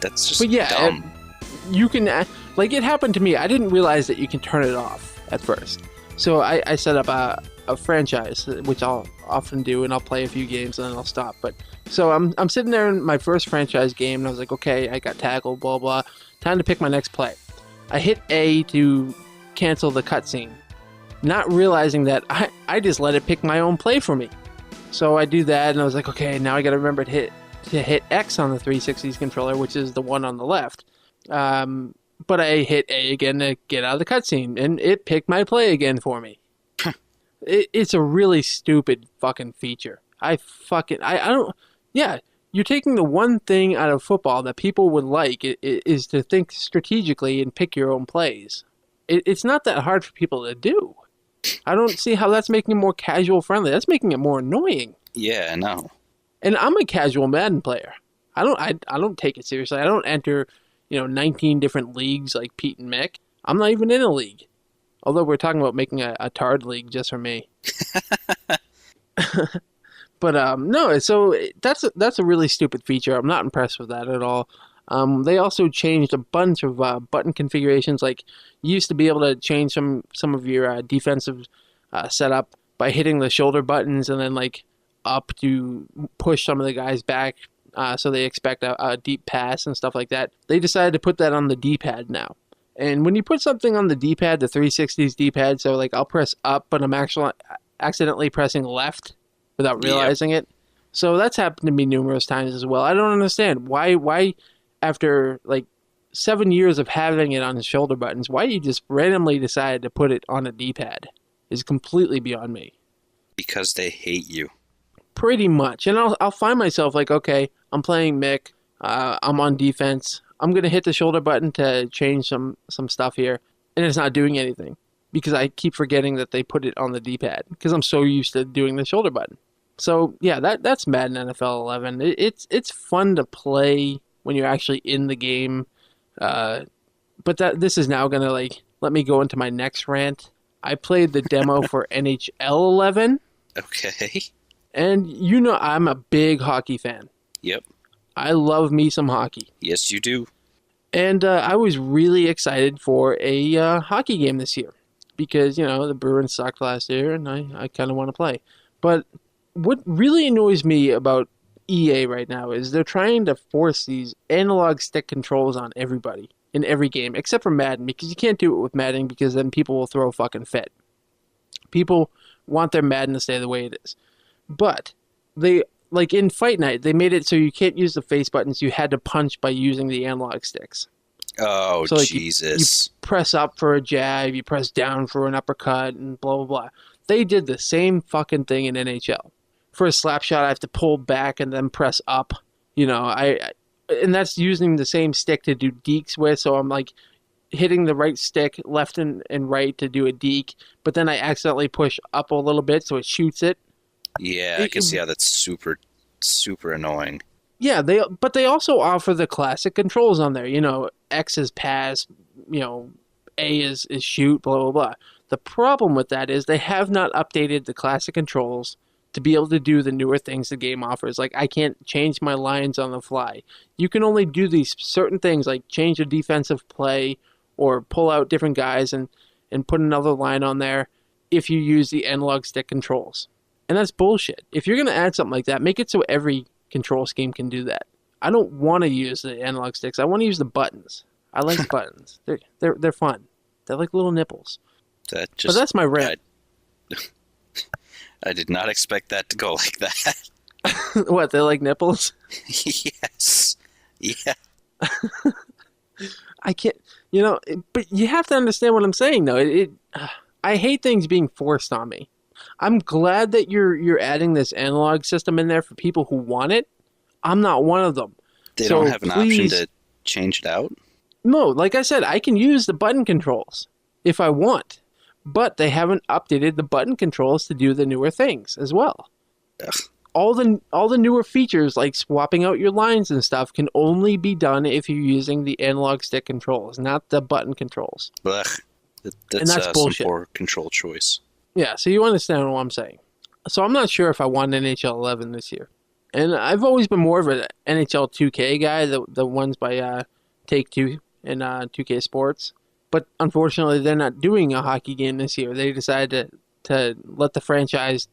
that's just but yeah, dumb. You can, like, it happened to me. I didn't realize that you can turn it off at first. So I set up a franchise, which I'll often do, and I'll play a few games and then I'll stop. But so I'm sitting there in my first franchise game, and I was like, okay, I got tackled, blah blah. Time to pick my next play. I hit A to cancel the cutscene, not realizing that I just let it pick my own play for me. So I do that, and I was like, okay, now I got to remember to hit X on the 360's controller, which is the one on the left. But I hit A again to get out of the cutscene, and it picked my play again for me. It's a really stupid fucking feature. I don't. Yeah, you're taking the one thing out of football that people would like is to think strategically and pick your own plays. It's not that hard for people to do. I don't see how that's making it more casual friendly. That's making it more annoying. Yeah, I know. And I'm a casual Madden player. I don't take it seriously. I don't enter 19 different leagues like Pete and Mick. I'm not even in a league. Although we're talking about making a Tard league just for me. But no, so that's a really stupid feature. I'm not impressed with that at all. They also changed a bunch of button configurations. Like, you used to be able to change some of your defensive setup by hitting the shoulder buttons and then like up to push some of the guys back, so they expect a deep pass and stuff like that. They decided to put that on the D-pad now. And when you put something on the D-pad, the 360's D-pad, so like I'll press up, but I'm actually accidentally pressing left without realizing it. So that's happened to me numerous times as well. I don't understand why after like 7 years of having it on the shoulder buttons, why you just randomly decided to put it on a D-pad is completely beyond me. Because they hate you. Pretty much. And I'll find myself like, okay, I'm playing Mick, I'm on defense, I'm going to hit the shoulder button to change some stuff here, and it's not doing anything because I keep forgetting that they put it on the D-pad because I'm so used to doing the shoulder button. So yeah, that's Madden NFL 11. It's fun to play when you're actually in the game, but this is now going to like let me go into my next rant. I played the demo for NHL 11. Okay. And I'm a big hockey fan. Yep. I love me some hockey. Yes, you do. And I was really excited for a hockey game this year because, the Bruins sucked last year and I kind of want to play. But what really annoys me about EA right now is they're trying to force these analog stick controls on everybody in every game, except for Madden, because you can't do it with Madden because then people will throw a fucking fit. People want their Madden to stay the way it is. But they, like in Fight Night, they made it so you can't use the face buttons. You had to punch by using the analog sticks. Oh, so, like, Jesus. You press up for a jab, you press down for an uppercut, and blah, blah, blah. They did the same fucking thing in NHL. For a slap shot, I have to pull back and then press up. And that's using the same stick to do dekes with, so I'm like hitting the right stick left and right to do a deke, but then I accidentally push up a little bit so it shoots it. Yeah, I can see how that's super, super annoying. Yeah, but they also offer the classic controls on there. X is pass, A is shoot, blah, blah, blah. The problem with that is they have not updated the classic controls to be able to do the newer things the game offers. Like, I can't change my lines on the fly. You can only do these certain things, like change a defensive play or pull out different guys and put another line on there if you use the analog stick controls. And that's bullshit. If you're going to add something like that, make it so every control scheme can do that. I don't want to use the analog sticks. I want to use the buttons. I like buttons. They're fun. They're like little nipples. But that's my rant. I did not expect that to go like that. What, they like nipples? Yes. Yeah. I can't, but you have to understand what I'm saying, though. I hate things being forced on me. I'm glad that you're adding this analog system in there for people who want it. I'm not one of them. They don't So have an option please, to change it out? no, like I said, I can use the button controls if I want, but they haven't updated the button controls to do the newer things as well. Ugh. All the newer features like swapping out your lines and stuff can only be done if you're using the analog stick controls, not the button controls. Ugh. And that's some bullshit. poor control choice. Yeah, so you understand what I'm saying. So I'm not sure if I want NHL 11 this year. And I've always been more of an NHL 2K guy, the ones by Take-Two and 2K Sports. But unfortunately, they're not doing a hockey game this year. They decided to let the franchise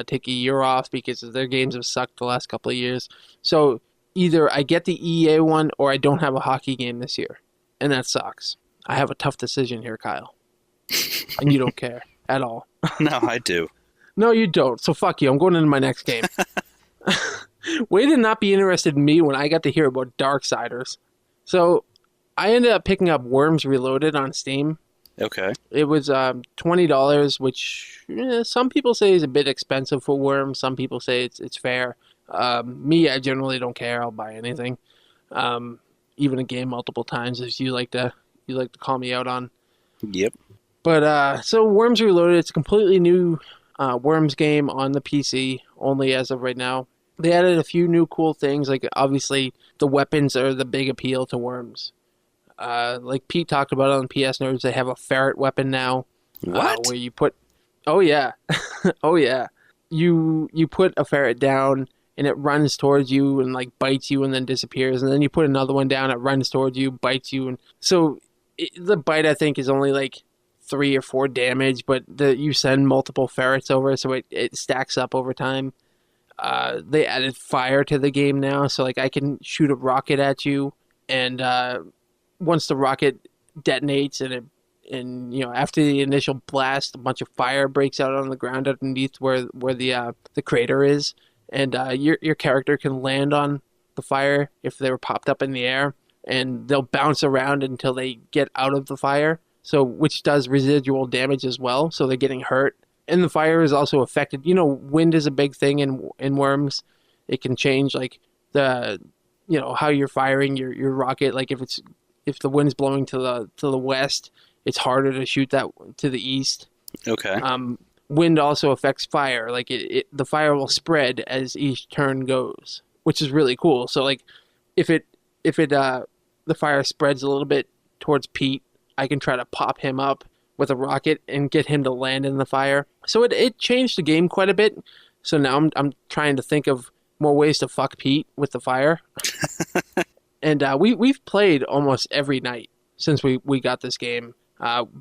take a year off because their games have sucked the last couple of years. So either I get the EA one or I don't have a hockey game this year. And that sucks. I have a tough decision here, Kyle. And you don't care at all. No, I do. No, you don't. So fuck you. I'm going into my next game. Way to not be interested in me when I got to hear about Darksiders. So I ended up picking up Worms Reloaded on Steam. Okay. It was $20, which some people say is a bit expensive for Worms. Some people say it's fair. Me, I generally don't care. I'll buy anything, even a game multiple times, as you like to call me out on. Yep. But so Worms Reloaded, it's a completely new Worms game on the PC only as of right now. They added a few new cool things, like obviously the weapons are the big appeal to Worms. Like Pete talked about on PS Nerds, they have a ferret weapon now. What? Where you put... Oh, yeah. Oh, yeah. You put a ferret down, and it runs towards you and, like, bites you and then disappears. And then you put another one down, it runs towards you, bites you. And so the bite, I think, is only, like, 3 or 4 damage, but you send multiple ferrets over, so it stacks up over time. They added fire to the game now, so, like, I can shoot a rocket at you, and... once the rocket detonates and after the initial blast, a bunch of fire breaks out on the ground underneath where the crater is, and your character can land on the fire if they were popped up in the air, and they'll bounce around until they get out of the fire. So which does residual damage as well. So they're getting hurt, and the fire is also affected. Wind is a big thing in Worms. It can change like the how you're firing your rocket. Like if the wind's blowing to the west, it's harder to shoot that to the east. Okay. Wind also affects fire. Like the fire will spread as each turn goes, which is really cool. So like, if the fire spreads a little bit towards Pete, I can try to pop him up with a rocket and get him to land in the fire. So it changed the game quite a bit. So now I'm trying to think of more ways to fuck Pete with the fire. And we've played almost every night since we got this game.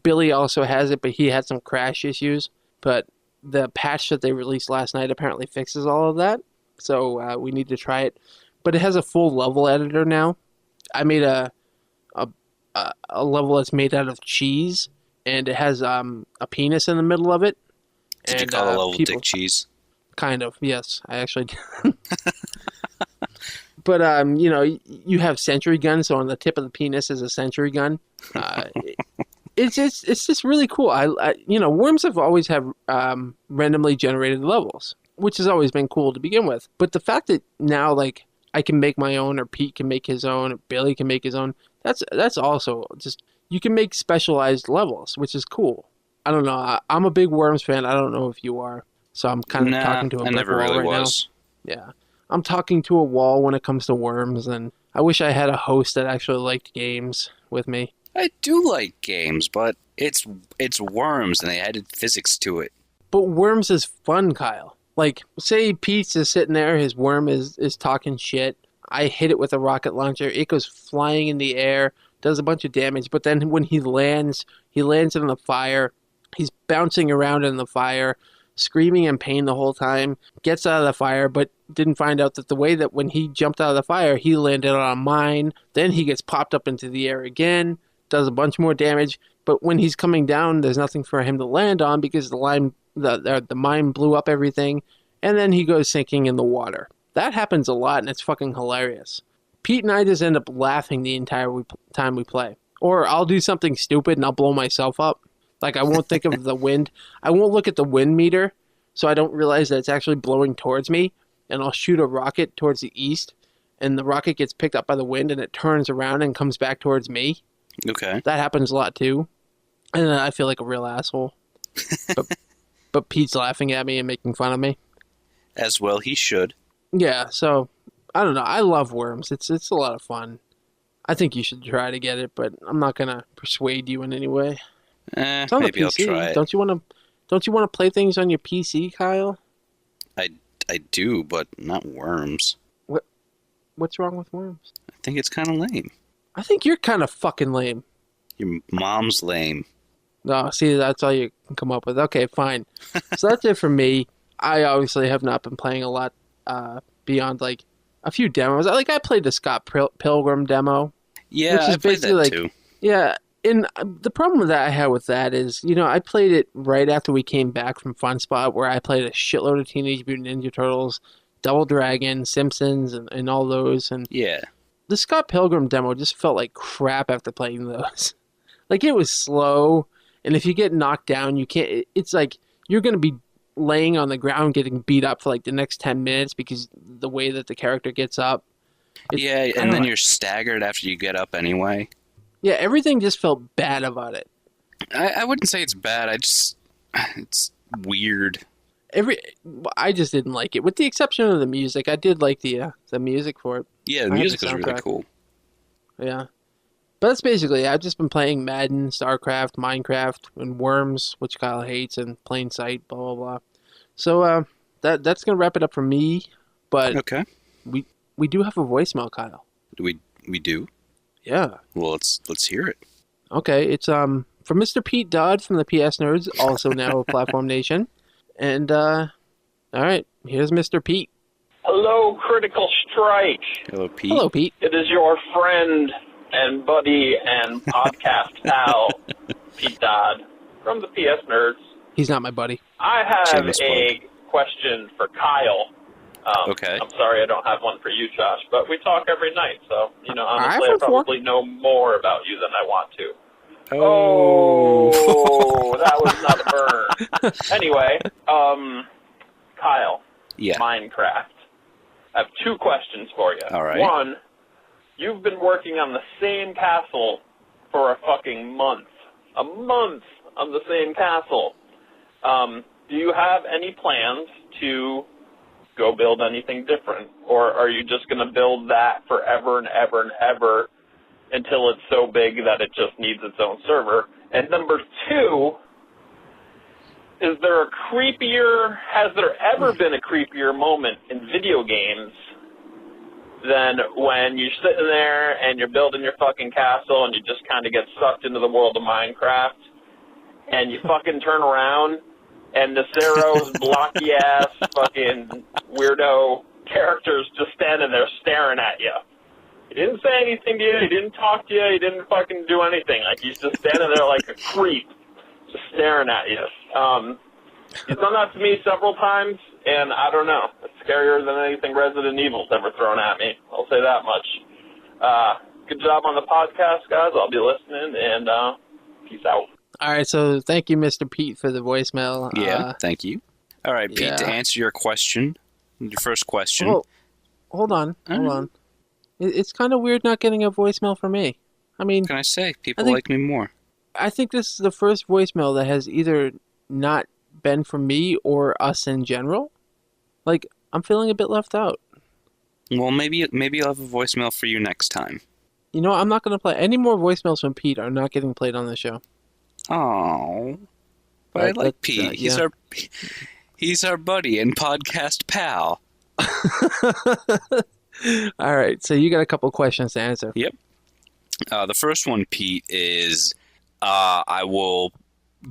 Billy also has it, but he had some crash issues. But the patch that they released last night apparently fixes all of that. So we need to try it. But it has a full level editor now. I made a level that's made out of cheese, and it has a penis in the middle of it. Did you call the level Dick Cheese? Kind of, yes. I actually did. But, you have sentry guns, so on the tip of the penis is a sentry gun. It's just really cool. Worms have always had randomly generated levels, which has always been cool to begin with. But the fact that now, like, I can make my own, or Pete can make his own, or Billy can make his own, that's also just, you can make specialized levels, which is cool. I don't know. I'm a big Worms fan. I don't know if you are. So I'm kind of talking to a brick wall right was. Now. Yeah. I'm talking to a wall when it comes to Worms, and I wish I had a host that actually liked games with me. I do like games, but it's Worms, and they added physics to it. But Worms is fun, Kyle. Like, say Pete's is sitting there, his worm is talking shit. I hit it with a rocket launcher. It goes flying in the air, does a bunch of damage, but then when he lands in the fire. He's bouncing around in the fire, screaming in pain the whole time, gets out of the fire, but didn't find out that the way that when he jumped out of the fire, he landed on a mine. Then he gets popped up into the air again, does a bunch more damage. But when he's coming down, there's nothing for him to land on because the mine blew up everything. and then he goes sinking in the water. That happens a lot, and it's fucking hilarious. Pete and I just end up laughing the entire time we play. Or I'll do something stupid and I'll blow myself up. Like, I won't think of the wind. I won't look at the wind meter, so I don't realize that it's actually blowing towards me. And I'll shoot a rocket towards the east, and the rocket gets picked up by the wind, and it turns around and comes back towards me. Okay. That happens a lot, too. And then I feel like a real asshole. But Pete's laughing at me and making fun of me. As well he should. Yeah, so, I don't know. I love Worms. It's a lot of fun. I think you should try to get it, but I'm not going to persuade you in any way. It's on Maybe the I'll PC. try it. Don't you want to play things on your PC, Kyle? I do, but not Worms. What's wrong with Worms? I think it's kind of lame. I think you're kind of fucking lame. Your mom's lame. No, see, that's all you can come up with. Okay, fine. So that's it for me. I obviously have not been playing a lot beyond, like, a few demos. I played the Scott Pilgrim demo. Yeah, which is I played basically that too. Yeah, and the problem that I had with that is, I played it right after we came back from Fun Spot, where I played a shitload of Teenage Mutant Ninja Turtles, Double Dragon, Simpsons, and all those. And Yeah. the Scott Pilgrim demo just felt like crap after playing those. Like, it was slow, and if you get knocked down, you can't. It's like you're going to be laying on the ground getting beat up for like the next 10 minutes because the way that the character gets up. Yeah, and then you're staggered after you get up anyway. Yeah, everything just felt bad about it. I wouldn't say it's bad. It's weird. I just didn't like it, with the exception of the music. I did like the music for it. Yeah, the music was really cool. Yeah, but that's basically it. I've just been playing Madden, StarCraft, Minecraft, and Worms, which Kyle hates, and Plain Sight, blah blah blah. So that's gonna wrap it up for me. But Okay. we do have a voicemail, Kyle. We do? Yeah. Well, let's hear it. Okay, it's from Mr. Pete Dodd from the PS Nerds, also now of Platform Nation. And all right, here's Mr. Pete. Hello, Critical Strike. Hello, Pete. Hello, Pete. It is your friend and buddy and podcast pal, Pete Dodd, from the PS Nerds. He's not my buddy. I have Shameless a question for Kyle. Okay. I'm sorry I don't have one for you, Josh, but we talk every night, so, honestly, I for probably know more about you than I want to. Oh. Oh, that was not a burn. Anyway, Kyle. Yeah. Minecraft. I have two questions for you. All right. One, you've been working on the same castle for a fucking month. A month on the same castle. Do you have any plans to go build anything different? Or are you just going to build that forever and ever and ever until it's so big that it just needs its own server? And number two, has there ever been a creepier moment in video games than when you're sitting there and you're building your fucking castle and you just kind of get sucked into the world of Minecraft and you fucking turn around and Nesero's blocky-ass fucking weirdo character's just standing there staring at you? He didn't say anything to you. He didn't talk to you. He didn't fucking do anything. Like, he's just standing there like a creep, just staring at you. He's done that to me several times, and I don't know. It's scarier than anything Resident Evil's ever thrown at me. I'll say that much. Good job on the podcast, guys. I'll be listening, and peace out. All right, so thank you, Mr. Pete, for the voicemail. Yeah, thank you. All right, Pete, yeah. to answer your question, your first question. Oh, hold on. It's kind of weird not getting a voicemail from me. I mean, What can I say? People think- like me more. I think this is the first voicemail that has either not been from me or us in general. Like, I'm feeling a bit left out. Well, maybe I'll have a voicemail for you next time. I'm not going to play any more voicemails from Pete. Are not getting played on the show. Oh, but I like Pete. He's our buddy and podcast pal. All right, so you got a couple questions to answer. Yep. The first one, Pete, is I will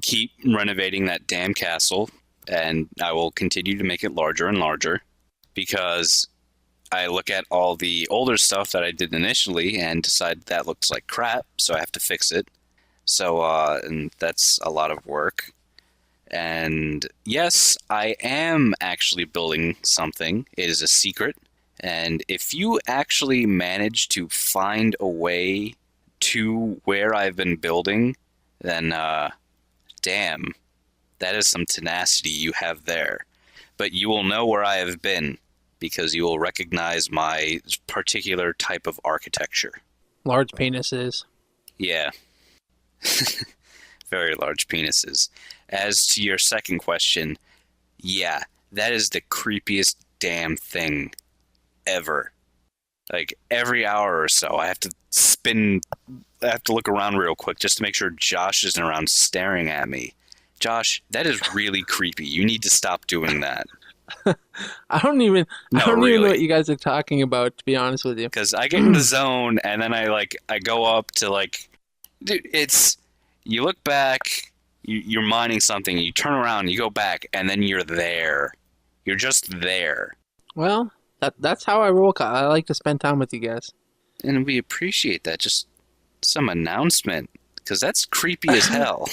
keep renovating that damn castle, and I will continue to make it larger and larger, because I look at all the older stuff that I did initially and decide that looks like crap, so I have to fix it. So, and that's a lot of work. And yes, I am actually building something. It is a secret. And if you actually manage to find a way to where I've been building, then damn, that is some tenacity you have there. But you will know where I have been because you will recognize my particular type of architecture. Large penises. Yeah. Very large penises. As to your second question, yeah, that is the creepiest damn thing ever. Like, every hour or so, I have to look around real quick just to make sure Josh isn't around staring at me. Josh, that is really creepy. You need to stop doing that. I don't even know really. what you guys are talking about, to be honest with you. Because I get in the zone, and then I go up to, like... Dude, it's... You look back, you're mining something, you turn around, you go back, and then you're there. You're just there. Well, that's how I roll, Kyle. I like to spend time with you guys. And we appreciate that. Just some announcement, because that's creepy as hell.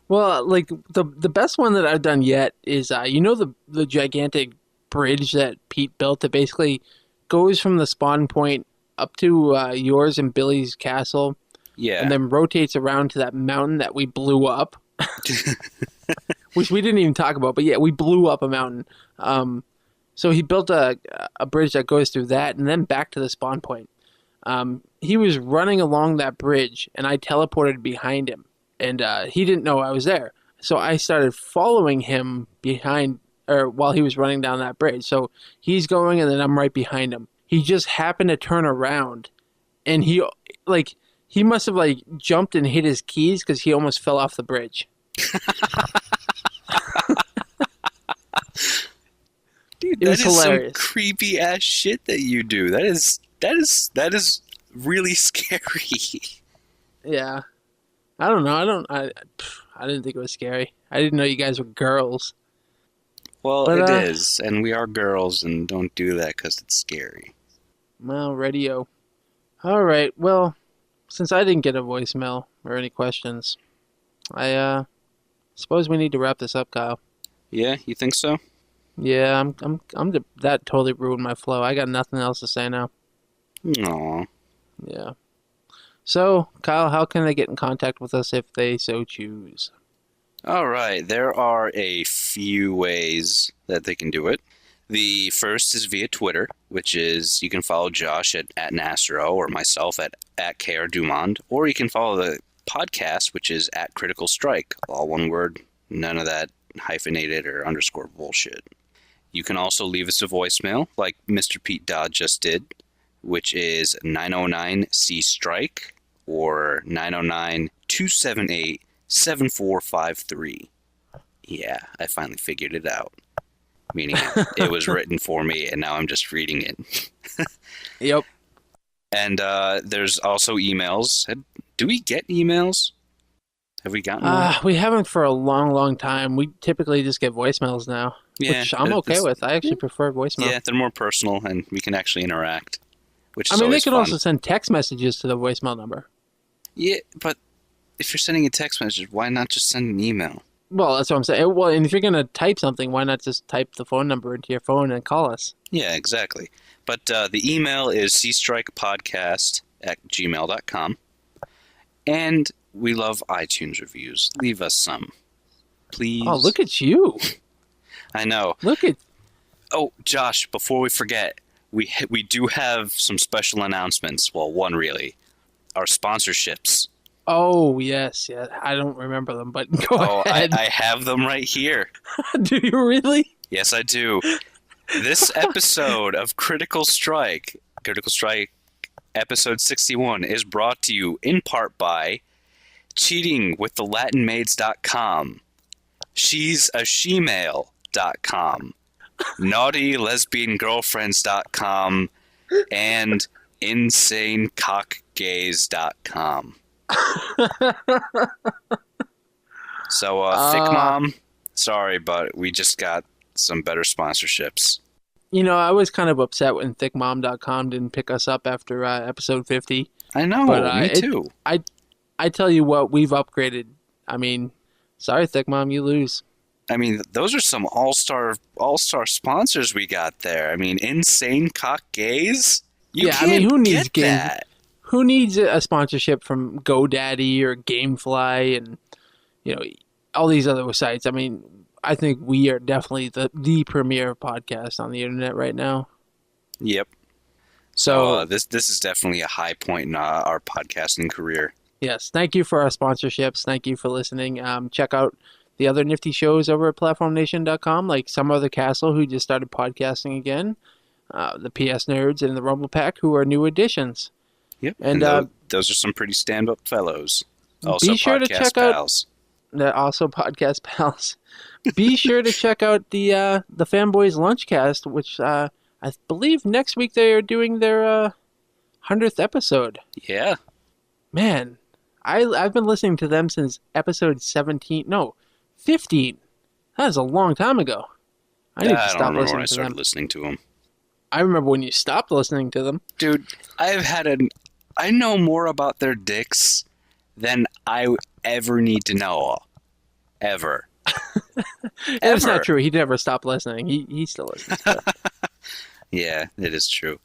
Well, like, the best one that I've done yet is, the gigantic bridge that Pete built that basically goes from the spawn point up to yours and Billy's castle. Yeah. And then rotates around to that mountain that we blew up. Which we didn't even talk about, but yeah, we blew up a mountain. So he built a bridge that goes through that and then back to the spawn point. He was running along that bridge, and I teleported behind him. And he didn't know I was there. So I started following him while he was running down that bridge. So he's going, and then I'm right behind him. He just happened to turn around, and he must have jumped and hit his keys because he almost fell off the bridge. Dude, that is hilarious. Some creepy ass shit that you do. That is really scary. Yeah. I don't know. I didn't think it was scary. I didn't know you guys were girls. Well, it is, and we are girls, and don't do that because it's scary. Well, radio. All right. Well, since I didn't get a voicemail or any questions, I suppose we need to wrap this up, Kyle. Yeah, you think so? Yeah, that totally ruined my flow. I got nothing else to say now. Aw. Yeah. So, Kyle, how can they get in contact with us if they so choose? All right, there are a few ways that they can do it. The first is via Twitter, which is you can follow Josh at Nasro or myself at KR Dumond, or you can follow the podcast, which is at Critical Strike, all one word, none of that hyphenated or underscore bullshit. You can also leave us a voicemail, like Mr. Pete Dodd just did, which is 909-C-STRIKE or 909-278-7453. Yeah, I finally figured it out. Meaning it was written for me, and now I'm just reading it. Yep. And there's also emails. Do we get emails? Have we gotten one? We haven't for a long, long time. We typically just get voicemails now, which I'm okay with. I actually prefer voicemail. Yeah, they're more personal, and we can actually interact, which is I mean, they always could fun. also send text messages to the voicemail number. Yeah, but if you're sending a text message, why not just send an email? Well, that's what I'm saying. Well, and if you're going to type something, why not just type the phone number into your phone and call us? Yeah, exactly. But the email is cstrikepodcast@gmail.com. And we love iTunes reviews. Leave us some. Please. Oh, look at you. I know. Look at... Oh, Josh, before we forget, we do have some special announcements. Well, one really. Our sponsorships. Oh, yes. Yeah. I don't remember them, but go ahead. I have them right here. Do you really? Yes, I do. This episode of Critical Strike episode 61, is brought to you in part by cheatingwiththelatinmaids.com, she's a shemale.com, naughtylesbiangirlfriends.com, and insanecockgays.com. So, Thick Mom, sorry, but we just got some better sponsorships. You know, I was kind of upset when thickmom.com didn't pick us up after episode 50. I know, but, me too. I tell you what, we've upgraded. I mean, sorry, Thick Mom, you lose. I mean, those are some all-star sponsors we got there. I mean, Insane Cock Gaze? You Yeah, I can't mean, who needs get that. Who needs a sponsorship from GoDaddy or GameFly and, you know, all these other sites? I mean, I think we are definitely the premier podcast on the internet right now. Yep. So this is definitely a high point in our podcasting career. Yes, thank you for our sponsorships. Thank you for listening. Check out the other nifty shows over at PlatformNation.com, like Some Other Castle, who just started podcasting again, the PS Nerds, and the Rumble Pack, who are new additions. Yep, and those are some pretty stand-up fellows. Also, be sure to check pals. Out. Also, podcast pals. Be sure to check out the Fanboys Lunchcast, which I believe next week they are doing their 100th episode. Yeah, man, I've been listening to them since episode 17. No, 15. That was a long time ago. I need to stop listening to them. I don't remember when I started listening to them. I remember when you stopped listening to them. Dude, I know more about their dicks than I ever need to know. Ever. That's not true. He never stopped listening. He still listens. Yeah, it is true.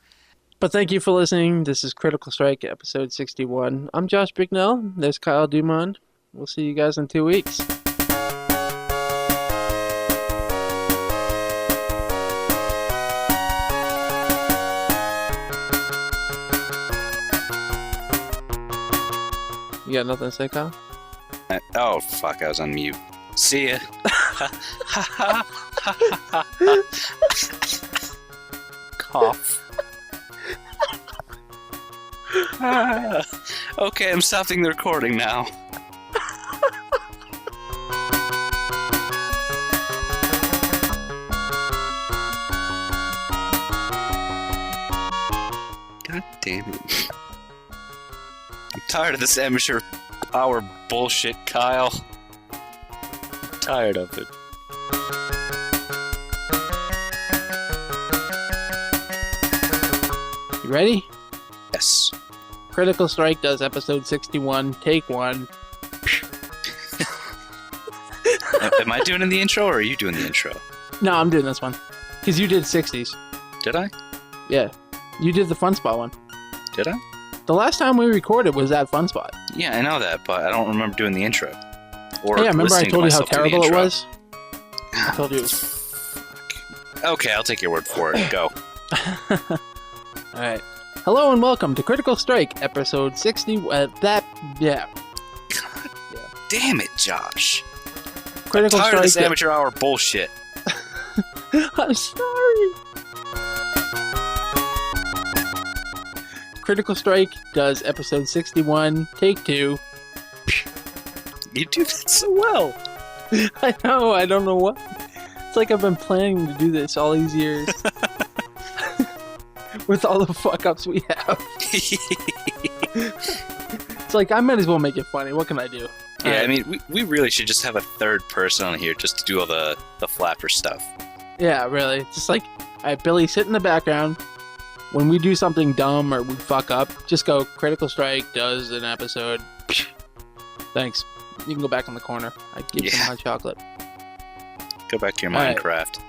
But thank you for listening. This is Critical Strike, episode 61. I'm Josh Bicknell. There's Kyle Dumond. We'll see you guys in 2 weeks. You got nothing to say, Kyle? Oh, fuck, I was on mute. See ya. Cough. Okay, I'm stopping the recording now. God damn it. I'm tired of this amateur hour bullshit, Kyle. I'm tired of it. You ready? Yes. Critical Strike does episode 61, take one. Am I doing the intro or are you doing the intro? No, I'm doing this one. Because you did 60s. Did I? Yeah. You did the Fun Spot one. Did I? The last time we recorded was that Fun Spot. Yeah, I know that, but I don't remember doing the intro. Or yeah, remember I told you how terrible it was? I told you it was... Okay, I'll take your word for it. Go. Alright. Hello and welcome to Critical Strike, episode 60. God damn it, Josh. Critical I'm tired Strike. of this amateur hour bullshit. I'm sorry. Critical Strike does episode 61, take two. You do that so well. I know, I don't know what. It's like I've been planning to do this all these years. With all the fuck-ups we have. It's like, I might as well make it funny. What can I do? Yeah, right. I mean, we really should just have a third person on here just to do all the flapper stuff. Yeah, really. Just like, all right, Billy, sit in the background. When we do something dumb or we fuck up, just go, Critical Strike does an episode. Thanks. You can go back in the corner. I give you some hot chocolate. Go back to your Minecraft.